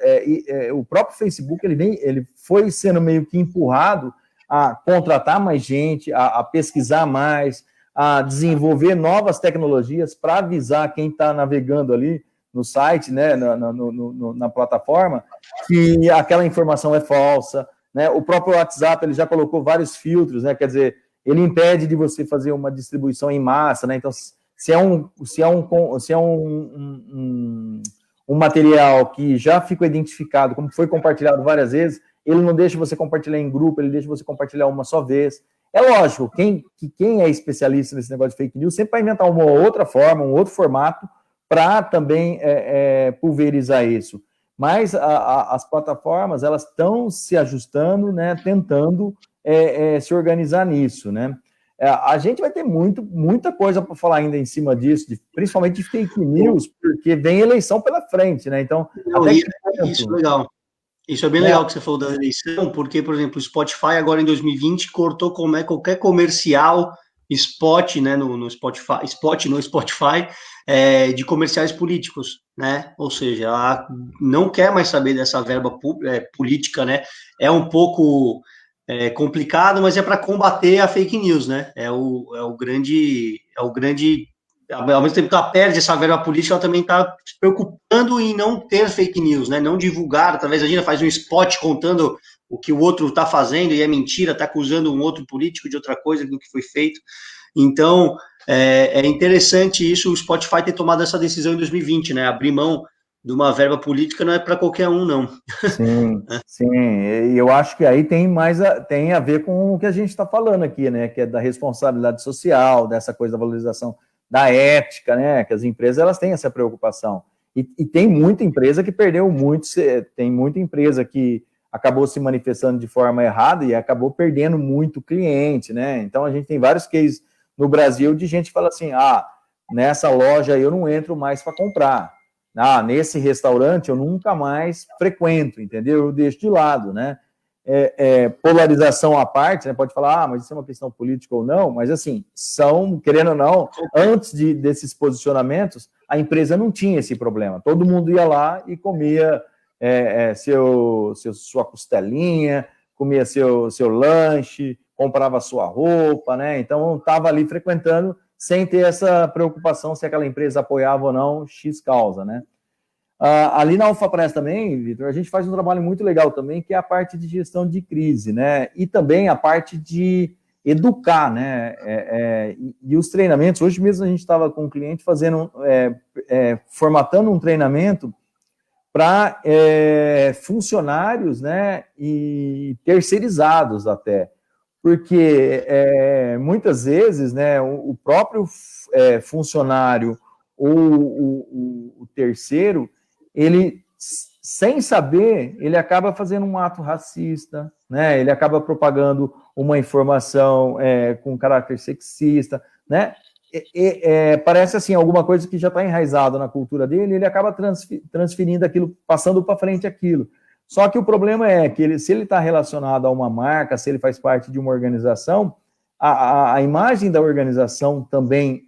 o próprio Facebook ele foi sendo meio que empurrado a contratar mais gente, a pesquisar mais, a desenvolver novas tecnologias para avisar quem está navegando ali no site, né, na plataforma, que aquela informação é falsa, né? O próprio WhatsApp ele já colocou vários filtros, né? Quer dizer, ele impede de você fazer uma distribuição em massa, né? Então, se é um material que já ficou identificado, como foi compartilhado várias vezes, ele não deixa você compartilhar em grupo, ele deixa você compartilhar uma só vez. É lógico, quem é especialista nesse negócio de fake news sempre vai inventar uma outra forma, um outro formato para também pulverizar isso. Mas as plataformas, elas estão se ajustando, né, tentando se organizar nisso, né? A gente vai ter muita coisa para falar ainda em cima disso, principalmente de fake news, porque vem eleição pela frente, né? Então, isso é legal. Isso é bem legal que você falou da eleição, porque, por exemplo, o Spotify agora em 2020 cortou qualquer comercial spot, né, no Spotify, de comerciais políticos, né? Ou seja, ela não quer mais saber dessa verba política, né? É um pouco complicado, mas é para combater a fake news, né? É o grande, ao mesmo tempo que ela perde essa verba política, ela também está se preocupando em não ter fake news, né? Não divulgar, talvez a gente faz um spot contando o que o outro está fazendo e é mentira, está acusando um outro político de outra coisa do que foi feito. Então, é interessante isso, o Spotify ter tomado essa decisão em 2020, né? Abrir mão de uma verba política não é para qualquer um, não. Sim, sim. E eu acho que aí tem a ver com o que a gente está falando aqui, né? Que é da responsabilidade social, dessa coisa da valorização da ética, né? Que as empresas elas têm essa preocupação. E tem muita empresa que perdeu muito, tem muita empresa que acabou se manifestando de forma errada e acabou perdendo muito cliente, né? Então a gente tem vários cases no Brasil de gente que fala assim, nessa loja eu não entro mais para comprar. Nesse restaurante eu nunca mais frequento, entendeu? Eu deixo de lado, né? Polarização à parte, né? Pode falar, mas isso é uma questão política ou não, mas assim, querendo ou não, antes desses posicionamentos, a empresa não tinha esse problema. Todo mundo ia lá e comia sua costelinha, comia seu lanche, comprava sua roupa, né? Então, estava ali frequentando sem ter essa preocupação se aquela empresa apoiava ou não X causa, né? Ali na UFAPRES também, Vitor, a gente faz um trabalho muito legal também, que é a parte de gestão de crise, né? E também a parte de educar, né? E os treinamentos, hoje mesmo a gente estava com um cliente formatando um treinamento para funcionários, né? E terceirizados até. Porque muitas vezes, né, o próprio funcionário ou o terceiro, ele, sem saber, ele acaba fazendo um ato racista, né? Ele acaba propagando uma informação com caráter sexista, né? Parece assim, alguma coisa que já está enraizada na cultura dele, ele acaba transferindo aquilo, passando para frente aquilo. Só que o problema é que se ele está relacionado a uma marca, se ele faz parte de uma organização, a imagem da organização também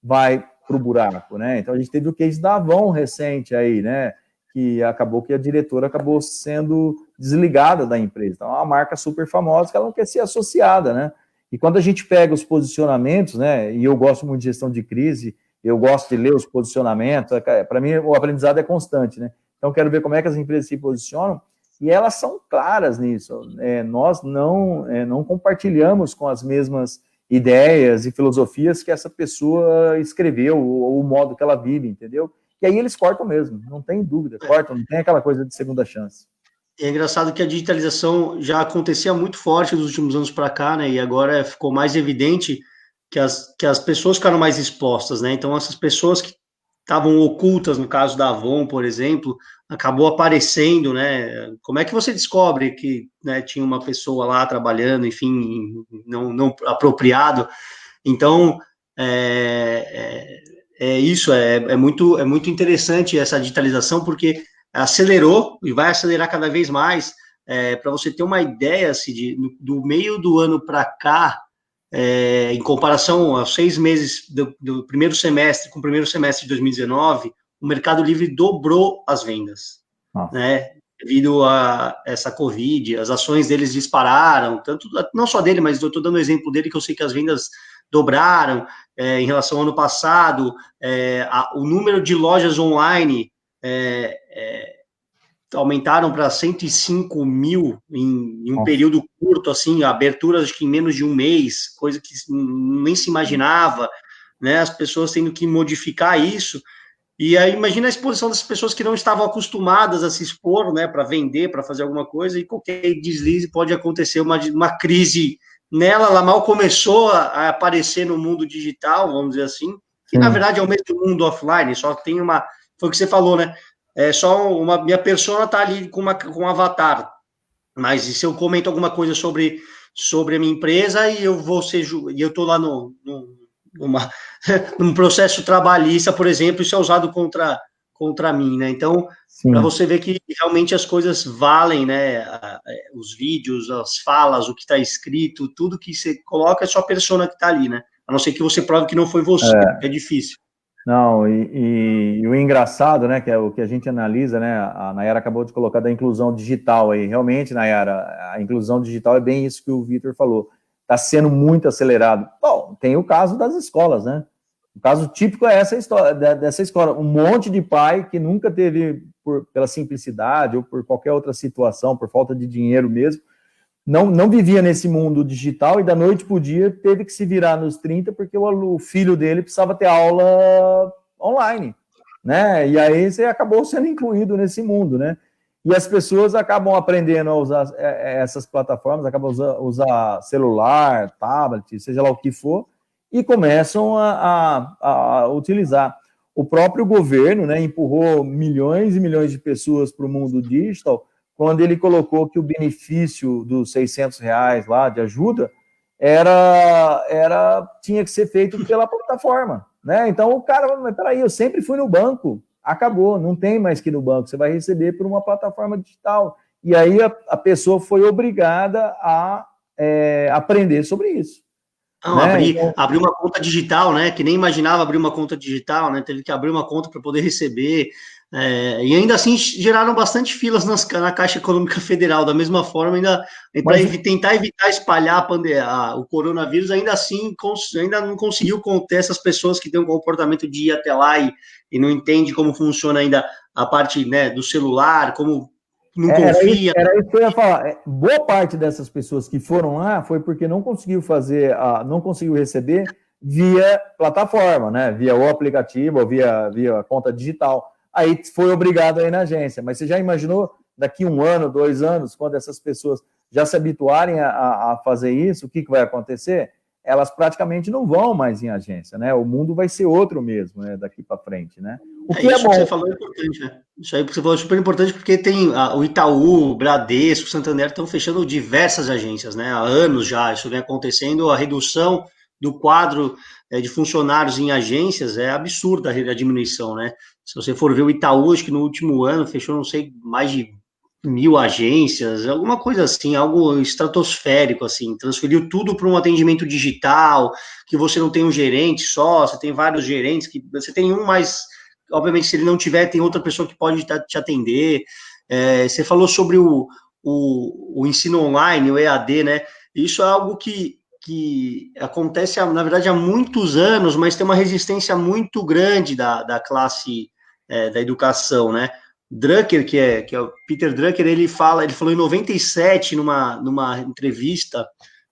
vai para o buraco, né? Então a gente teve o case da Avon recente aí, né? Que acabou que a diretora acabou sendo desligada da empresa. Então é uma marca super famosa que ela não quer ser associada, né? E quando a gente pega os posicionamentos, né? E eu gosto muito de gestão de crise, eu gosto de ler os posicionamentos, para mim o aprendizado é constante, né? Então, quero ver como é que as empresas se posicionam, e elas são claras nisso. Nós não compartilhamos com as mesmas ideias e filosofias que essa pessoa escreveu, ou o modo que ela vive, entendeu? E aí eles cortam mesmo, não tem dúvida, cortam, não tem aquela coisa de segunda chance. É engraçado que a digitalização já acontecia muito forte nos últimos anos para cá, né? E agora ficou mais evidente que as pessoas ficaram mais expostas, né? Então, essas pessoas que estavam ocultas, no caso da Avon, por exemplo, acabou aparecendo, né? Como é que você descobre que, né, tinha uma pessoa lá trabalhando, enfim, não apropriado? Então, isso, é muito interessante essa digitalização, porque acelerou e vai acelerar cada vez mais. Para você ter uma ideia, Cid, do meio do ano para cá, em comparação aos 6 meses do primeiro semestre com o primeiro semestre de 2019, o Mercado Livre dobrou as vendas, né? Devido a essa Covid, as ações deles dispararam, tanto, não só dele, mas eu estou dando um exemplo dele, que eu sei que as vendas dobraram em relação ao ano passado, o número de lojas online aumentaram para 105 mil em um período curto, assim, aberturas acho que em menos de um mês, coisa que nem se imaginava, né? As pessoas tendo que modificar isso. E aí imagina a exposição das pessoas que não estavam acostumadas a se expor, né, para vender, para fazer alguma coisa, e qualquer deslize pode acontecer uma crise nela. Ela mal começou a aparecer no mundo digital, vamos dizer assim, que na verdade é o mesmo mundo offline, só tem foi o que você falou, né? Minha persona tá ali com um avatar, mas se eu comento alguma coisa sobre a minha empresa e eu tô lá num processo trabalhista, por exemplo, isso é usado contra mim, né? Então, para você ver que realmente as coisas valem, né? Os vídeos, as falas, o que está escrito, tudo que você coloca é só a persona que está ali, né? A não ser que você prove que não foi você, é difícil. Não, e o engraçado, né, que é o que a gente analisa, né, a Nayara acabou de colocar da inclusão digital aí. Realmente, Nayara, a inclusão digital é bem isso que o Vitor falou. Está sendo muito acelerado. Bom, tem o caso das escolas, né? O caso típico é essa história, dessa escola. Um monte de pai que nunca teve, pela simplicidade ou por qualquer outra situação, por falta de dinheiro mesmo, não vivia nesse mundo digital e da noite para o dia teve que se virar nos 30 porque o filho dele precisava ter aula online, né? E aí você acabou sendo incluído nesse mundo, né? E as pessoas acabam aprendendo a usar essas plataformas, acabam usar celular, tablet, seja lá o que for, e começam a utilizar. O próprio governo, né, empurrou milhões e milhões de pessoas para o mundo digital, quando ele colocou que o benefício dos R$600 lá de ajuda tinha que ser feito pela plataforma, né? Então o cara, mas peraí, eu sempre fui no banco, acabou, não tem mais que ir no banco, você vai receber por uma plataforma digital. E aí a pessoa foi obrigada a aprender sobre isso. Não, Né? abrir uma conta digital, né? Que nem imaginava abrir uma conta digital, né? Teve que abrir uma conta para poder receber. E ainda assim geraram bastante filas na Caixa Econômica Federal. Da mesma forma, ainda para tentar evitar espalhar o coronavírus, ainda assim ainda não conseguiu conter essas pessoas que têm um comportamento de ir até lá e não entende como funciona ainda a parte, né, do celular, como não confia. Era isso que eu ia falar. Boa parte dessas pessoas que foram lá foi porque não conseguiu não conseguiu receber via plataforma, né? Via o aplicativo, ou via conta digital. Aí foi obrigado a ir na agência. Mas você já imaginou daqui 1 ano, 2 anos, quando essas pessoas já se habituarem a fazer isso, o que vai acontecer? Elas praticamente não vão mais em agência, né? O mundo vai ser outro mesmo, né? Daqui para frente, né? O que isso bom. que você falou é importante, né? Isso aí que você falou é super importante, porque tem o Itaú, o Bradesco, o Santander estão fechando diversas agências, né? Há anos já isso vem acontecendo, a redução do quadro de funcionários em agências é absurda a diminuição, né? Se você for ver o Itaú, acho que no último ano fechou, não sei, mais de 1.000 agências, alguma coisa assim, algo estratosférico, assim, transferiu tudo para um atendimento digital, que você não tem um gerente só, você tem vários gerentes, que você tem um mais, obviamente, se ele não tiver, tem outra pessoa que pode te atender. Você falou sobre o ensino online, o EAD, né? Isso é algo que acontece, na verdade, há muitos anos, mas tem uma resistência muito grande da classe da educação, né? Drucker, que é o Peter Drucker, ele falou em 97, numa entrevista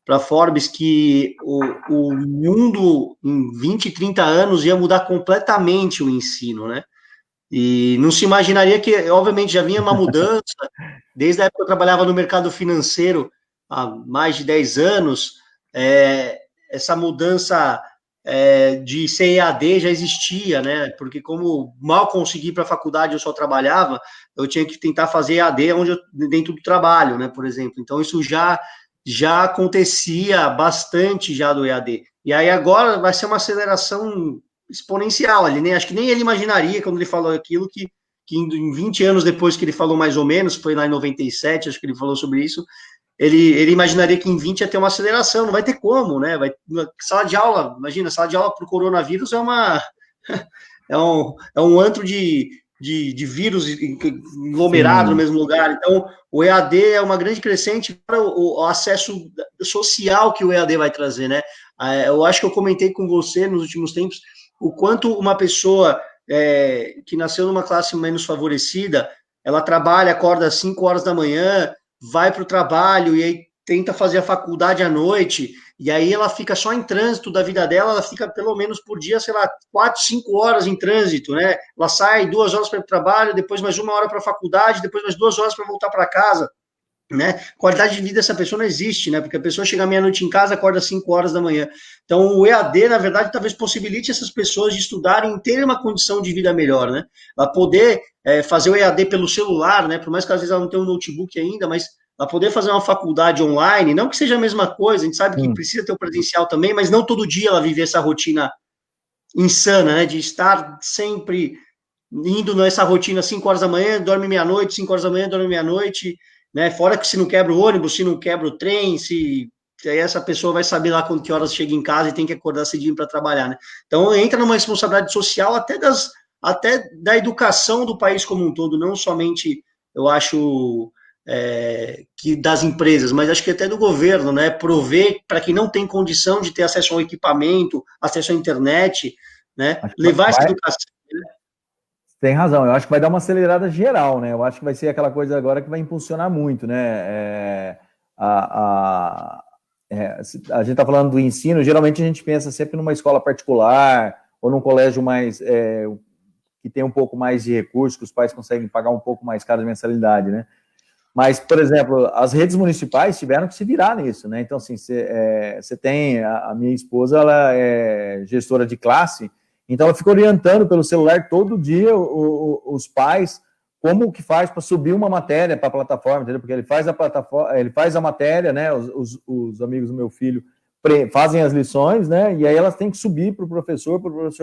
para Forbes, que o mundo em 20, 30 anos ia mudar completamente o ensino, né? E não se imaginaria que, obviamente, já vinha uma mudança, desde a época que eu trabalhava no mercado financeiro, há mais de 10 anos, essa mudança de ser EAD já existia, né? Porque como mal consegui para a faculdade, eu só trabalhava, eu tinha que tentar fazer EAD dentro do trabalho, né? Por exemplo. Então, isso já acontecia bastante já do EAD. E aí agora vai ser uma aceleração exponencial ali, né? Acho que nem ele imaginaria, quando ele falou aquilo, que em 20 anos depois que ele falou mais ou menos, foi lá em 97, acho que ele falou sobre isso, ele imaginaria que em 20 ia ter uma aceleração, não vai ter como, né? Sala de aula, imagina, sala de aula para o coronavírus é um antro de vírus aglomerado no mesmo lugar. Então, o EAD é uma grande crescente para o acesso social que o EAD vai trazer, né? Eu acho que eu comentei com você nos últimos tempos o quanto uma pessoa que nasceu numa classe menos favorecida, ela trabalha, acorda às 5 horas da manhã, vai para o trabalho e aí tenta fazer a faculdade à noite, e aí ela fica só em trânsito da vida dela, ela fica pelo menos por dia, sei lá, 4, 5 horas em trânsito, né? Ela sai 2 horas para o trabalho, depois mais 1 hora para a faculdade, depois mais 2 horas para voltar para casa, né? Qualidade de vida dessa pessoa não existe, né? Porque a pessoa chega meia-noite em casa, acorda às 5 horas da manhã. Então, o EAD, na verdade, talvez possibilite essas pessoas de estudarem e terem uma condição de vida melhor, né? Ela poder fazer o EAD pelo celular, né? Por mais que às vezes ela não tenha um notebook ainda, mas ela poder fazer uma faculdade online, não que seja a mesma coisa, a gente sabe que precisa ter o presencial também, mas não todo dia ela viver essa rotina insana, né? De estar sempre indo nessa rotina 5 horas da manhã, dorme meia-noite, 5 horas da manhã, dorme meia-noite, né? Fora que se não quebra o ônibus, se não quebra o trem, se aí essa pessoa vai saber lá quando que horas chega em casa e tem que acordar cedinho para trabalhar, né? Então entra numa responsabilidade social até da educação do país como um todo, não somente, eu acho, que das empresas, mas acho que até do governo, né? Prover para quem não tem condição de ter acesso ao equipamento, acesso à internet, né? Levar essa educação. Tem razão, eu acho que vai dar uma acelerada geral, né? Eu acho que vai ser aquela coisa agora que vai impulsionar muito, né? A gente está falando do ensino, geralmente a gente pensa sempre numa escola particular ou num colégio mais que tem um pouco mais de recursos, que os pais conseguem pagar um pouco mais caro de mensalidade, né? Mas, por exemplo, as redes municipais tiveram que se virar nisso, né? Então, assim, você tem a minha esposa, ela é gestora de classe. Então, ela fica orientando pelo celular todo dia os pais como que faz para subir uma matéria para a plataforma, entendeu? Porque ele faz a matéria, né? Os amigos do meu filho fazem as lições, né? E aí elas têm que subir para o professor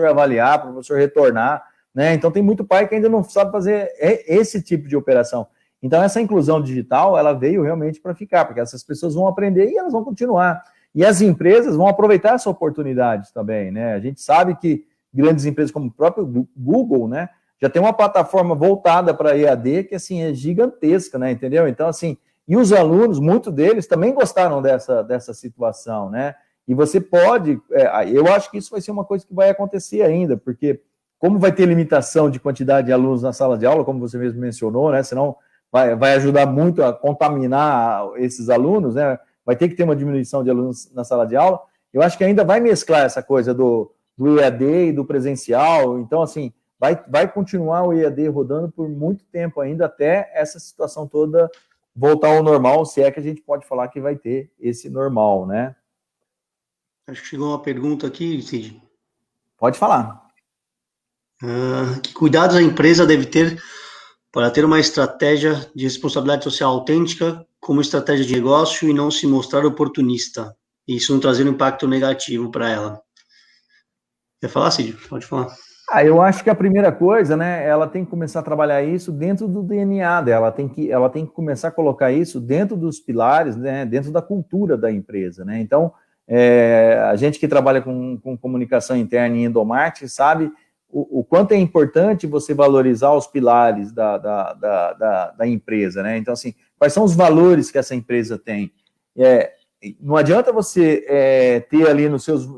avaliar, para o professor retornar, né? Então tem muito pai que ainda não sabe fazer esse tipo de operação. Então essa inclusão digital, ela veio realmente para ficar, porque essas pessoas vão aprender e elas vão continuar. E as empresas vão aproveitar essa oportunidade também, né? A gente sabe que grandes empresas como o próprio Google, né, já tem uma plataforma voltada para EAD que, assim, é gigantesca, né, entendeu? Então, assim, e os alunos, muitos deles também gostaram dessa situação, né? E você pode, eu acho que isso vai ser uma coisa que vai acontecer ainda, porque como vai ter limitação de quantidade de alunos na sala de aula, como você mesmo mencionou, né, senão vai ajudar muito a contaminar esses alunos, né? Vai ter que ter uma diminuição de alunos na sala de aula. Eu acho que ainda vai mesclar essa coisa do EAD e do presencial. Então, assim, vai continuar o EAD rodando por muito tempo ainda, até essa situação toda voltar ao normal, se é que a gente pode falar que vai ter esse normal, né? Acho que chegou uma pergunta aqui, Cid. Pode falar. Que cuidados a empresa deve ter para ter uma estratégia de responsabilidade social autêntica como estratégia de negócio e não se mostrar oportunista? E isso não trazer um impacto negativo para ela. Quer falar, Cid? Pode falar. Eu acho que a primeira coisa, né, ela tem que começar a trabalhar isso dentro do DNA dela, ela tem que começar a colocar isso dentro dos pilares, né, dentro da cultura da empresa, né? Então, a gente que trabalha com comunicação interna e endomarketing sabe o quanto é importante você valorizar os pilares da empresa, né? Então, assim, quais são os valores que essa empresa tem? Não adianta você ter ali nos seus...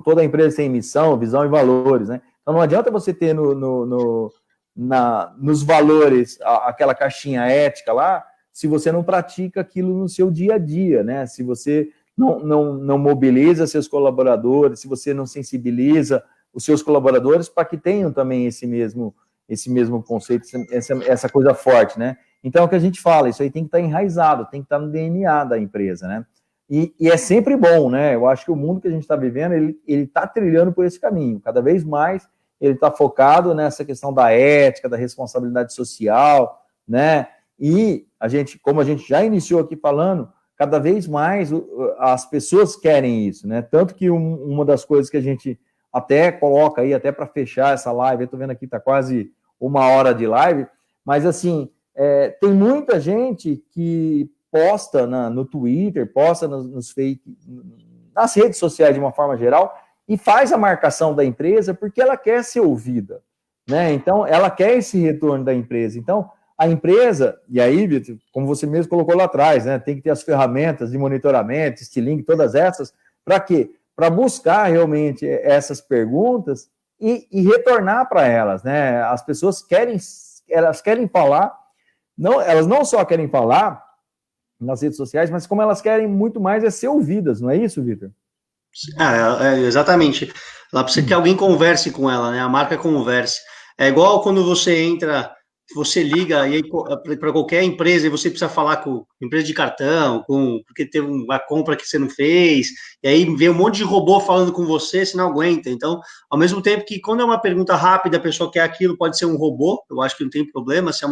Toda empresa tem missão, visão e valores, né? Então não adianta você ter nos valores aquela caixinha ética lá, se você não pratica aquilo no seu dia a dia, né? Se você não mobiliza seus colaboradores, se você não sensibiliza os seus colaboradores para que tenham também esse mesmo conceito, essa coisa forte, né? Então, é o que a gente fala, isso aí tem que estar enraizado, tem que estar no DNA da empresa, né? E é sempre bom, né? Eu acho que o mundo que a gente está vivendo, ele está trilhando por esse caminho. Cada vez mais ele está focado nessa questão da ética, da responsabilidade social, né? E como a gente já iniciou aqui falando, cada vez mais as pessoas querem isso, né? Tanto que uma das coisas que a gente até coloca aí, até para fechar essa live, eu estou vendo aqui, está quase 1 hora de live, mas assim, tem muita gente que posta no Twitter, posta nos nas redes sociais de uma forma geral, e faz a marcação da empresa porque ela quer ser ouvida, né? Então, ela quer esse retorno da empresa. Então, a empresa, e aí, Vitor, como você mesmo colocou lá atrás, né? Tem que ter as ferramentas de monitoramento, Stiling, todas essas, para quê? Para buscar realmente essas perguntas e retornar para elas, né? As pessoas elas querem falar, elas não só querem falar nas redes sociais, mas como elas querem muito mais é ser ouvidas, não é isso, Vitor? Exatamente. Ela precisa que alguém converse com ela, né? A marca converse. É igual quando você entra, você liga para qualquer empresa e você precisa falar com empresa de cartão, porque teve uma compra que você não fez, e aí vem um monte de robô falando com você não aguenta. Então, ao mesmo tempo que quando é uma pergunta rápida, a pessoa quer aquilo, pode ser um robô, eu acho que não tem problema, se é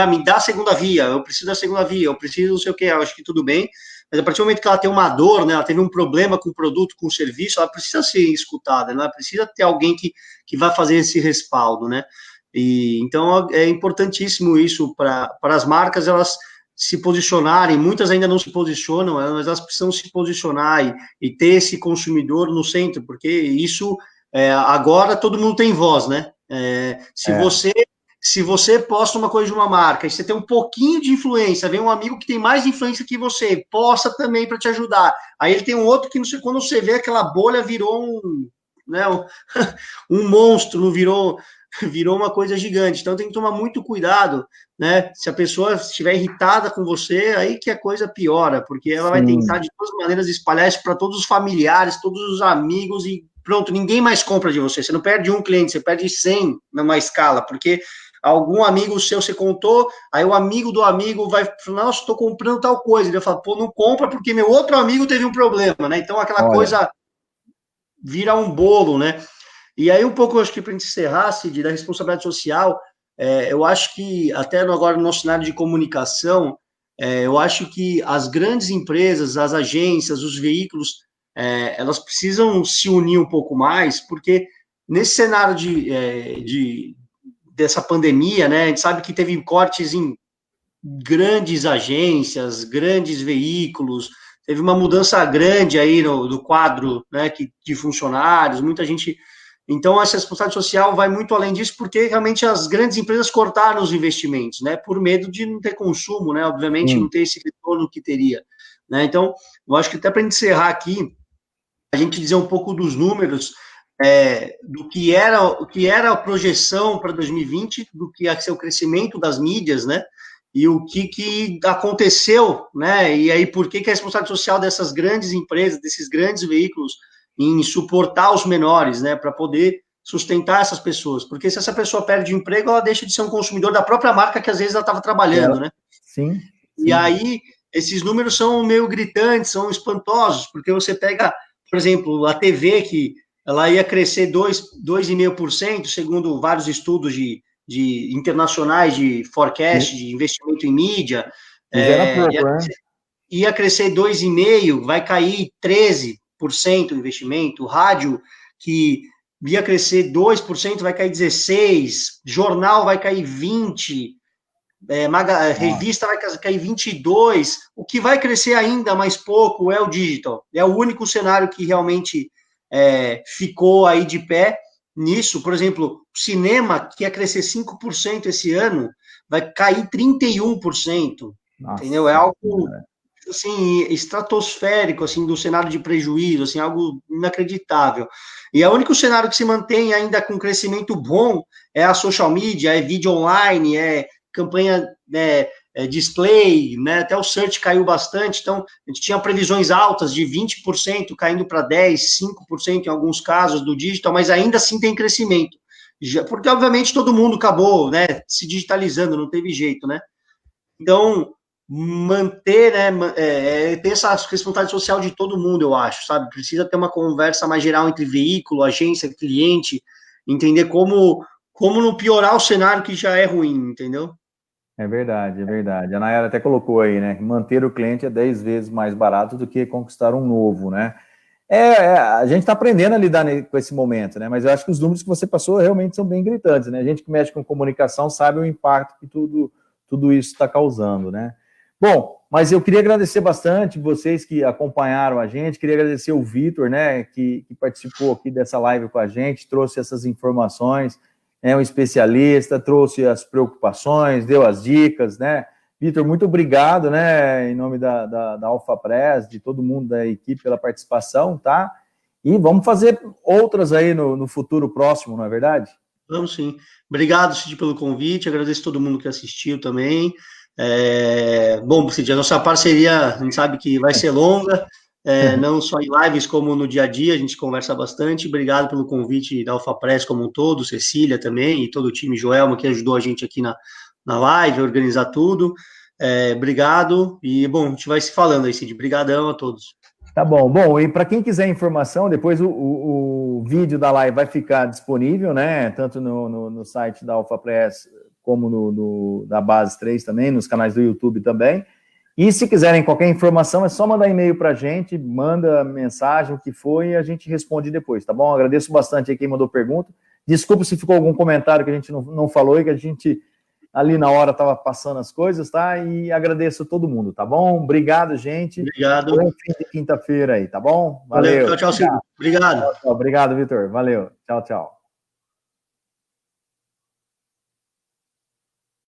me dá a segunda via, eu preciso da segunda via, eu preciso não sei o que, eu acho que tudo bem. Mas a partir do momento que ela tem uma dor, né, ela teve um problema com o produto, com o serviço, ela precisa ser escutada, né, ela precisa ter alguém que vai fazer esse respaldo, né? E então é importantíssimo isso para as marcas, elas se posicionarem. Muitas ainda não se posicionam, mas elas precisam se posicionar e ter esse consumidor no centro, porque isso agora todo mundo tem voz, né? Se você posta uma coisa de uma marca e você tem um pouquinho de influência, vem um amigo que tem mais influência que você, posta também para te ajudar. Aí ele tem um outro que, quando você vê, aquela bolha virou um monstro, não virou uma coisa gigante. Então tem que tomar muito cuidado, né? Se a pessoa estiver irritada com você, aí que a coisa piora, porque ela vai tentar de todas as maneiras espalhar isso para todos os familiares, todos os amigos e pronto, ninguém mais compra de você. Você não perde um cliente, você perde 100 numa escala, porque algum amigo seu você contou, aí o amigo do amigo vai falar, nossa, estou comprando tal coisa. Ele vai falar, pô, não compra porque meu outro amigo teve um problema, né? Então aquela coisa vira um bolo, né? E aí um pouco, acho que para encerrar, Cid, da responsabilidade social, eu acho que até agora no nosso cenário de comunicação, eu acho que as grandes empresas, as agências, os veículos, elas precisam se unir um pouco mais, porque nesse cenário dessa pandemia, né, a gente sabe que teve cortes em grandes agências, grandes veículos, teve uma mudança grande aí do quadro, né, de funcionários, muita gente. Então, essa responsabilidade social vai muito além disso, porque realmente as grandes empresas cortaram os investimentos, né, por medo de não ter consumo, né, obviamente não ter esse retorno que teria, né. Então, eu acho que até para encerrar aqui, a gente dizer um pouco dos números, do que era a projeção para 2020, do que ia ser o crescimento das mídias, né, e o que aconteceu, né, e aí por que a responsabilidade social dessas grandes empresas, desses grandes veículos, em suportar os menores, né, para poder sustentar essas pessoas, porque se essa pessoa perde o emprego, ela deixa de ser um consumidor da própria marca que às vezes ela estava trabalhando, né? Sim. E aí, esses números são meio gritantes, são espantosos, porque você pega, por exemplo, a TV, que ela ia crescer 2,5%, segundo vários estudos de internacionais de forecast, de investimento em mídia. Ia crescer 2,5%, vai cair 13% o investimento. O rádio, que ia crescer 2%, vai cair 16%. Jornal vai cair 20%. Revista vai cair 22%. O que vai crescer ainda mais pouco é o digital. É o único cenário que realmente ficou aí de pé nisso. Por exemplo, o cinema, que ia crescer 5% esse ano, vai cair 31%. Nossa, entendeu? É algo assim, estratosférico, assim, do cenário de prejuízo, assim, algo inacreditável. E o único cenário que se mantém ainda com crescimento bom é a social media, é vídeo online, é campanha display, né? Até o search caiu bastante, então a gente tinha previsões altas de 20% caindo para 10%, 5% em alguns casos do digital, mas ainda assim tem crescimento. Porque, obviamente, todo mundo acabou, né, se digitalizando, não teve jeito, né? Então, manter, né, ter essa responsabilidade social de todo mundo, eu acho, sabe? Precisa ter uma conversa mais geral entre veículo, agência, cliente, entender como não piorar o cenário que já é ruim, entendeu? É verdade, é verdade. A Nayara até colocou aí, né? Manter o cliente é 10 vezes mais barato do que conquistar um novo, né? A gente está aprendendo a lidar com esse momento, né? Mas eu acho que os números que você passou realmente são bem gritantes, né? A gente que mexe com comunicação sabe o impacto que tudo isso está causando, né? Bom, mas eu queria agradecer bastante vocês que acompanharam a gente, queria agradecer o Vitor, né, que participou aqui dessa live com a gente, trouxe essas informações, é um especialista, trouxe as preocupações, deu as dicas, né? Vitor, muito obrigado, né, em nome da AlphaPress, de todo mundo da equipe pela participação, tá? E vamos fazer outras aí no futuro próximo, não é verdade? Vamos sim. Obrigado, Cid, pelo convite, agradeço a todo mundo que assistiu também. Bom, Cid, a nossa parceria, a gente sabe que vai ser longa, não só em lives, como no dia a dia, a gente conversa bastante. Obrigado pelo convite da AlphaPress como um todo, Cecília também, e todo o time Joelma, que ajudou a gente aqui na live, a organizar tudo. Obrigado, e bom, a gente vai se falando aí, Cid. Brigadão a todos. Tá bom. Bom, e para quem quiser informação, depois o vídeo da live vai ficar disponível, né? Tanto no site da AlphaPress como da Base 3 também, nos canais do YouTube também. E se quiserem qualquer informação, é só mandar e-mail para a gente, manda mensagem, o que for, e a gente responde depois, tá bom? Agradeço bastante aí quem mandou pergunta. Desculpa se ficou algum comentário que a gente não falou e que a gente ali na hora estava passando as coisas, tá? E agradeço a todo mundo, tá bom? Obrigado, gente. Obrigado. Bom fim de quinta-feira aí, tá bom? Valeu. Tchau, Silvio. Obrigado. Obrigado, Vitor. Valeu. Tchau, tchau.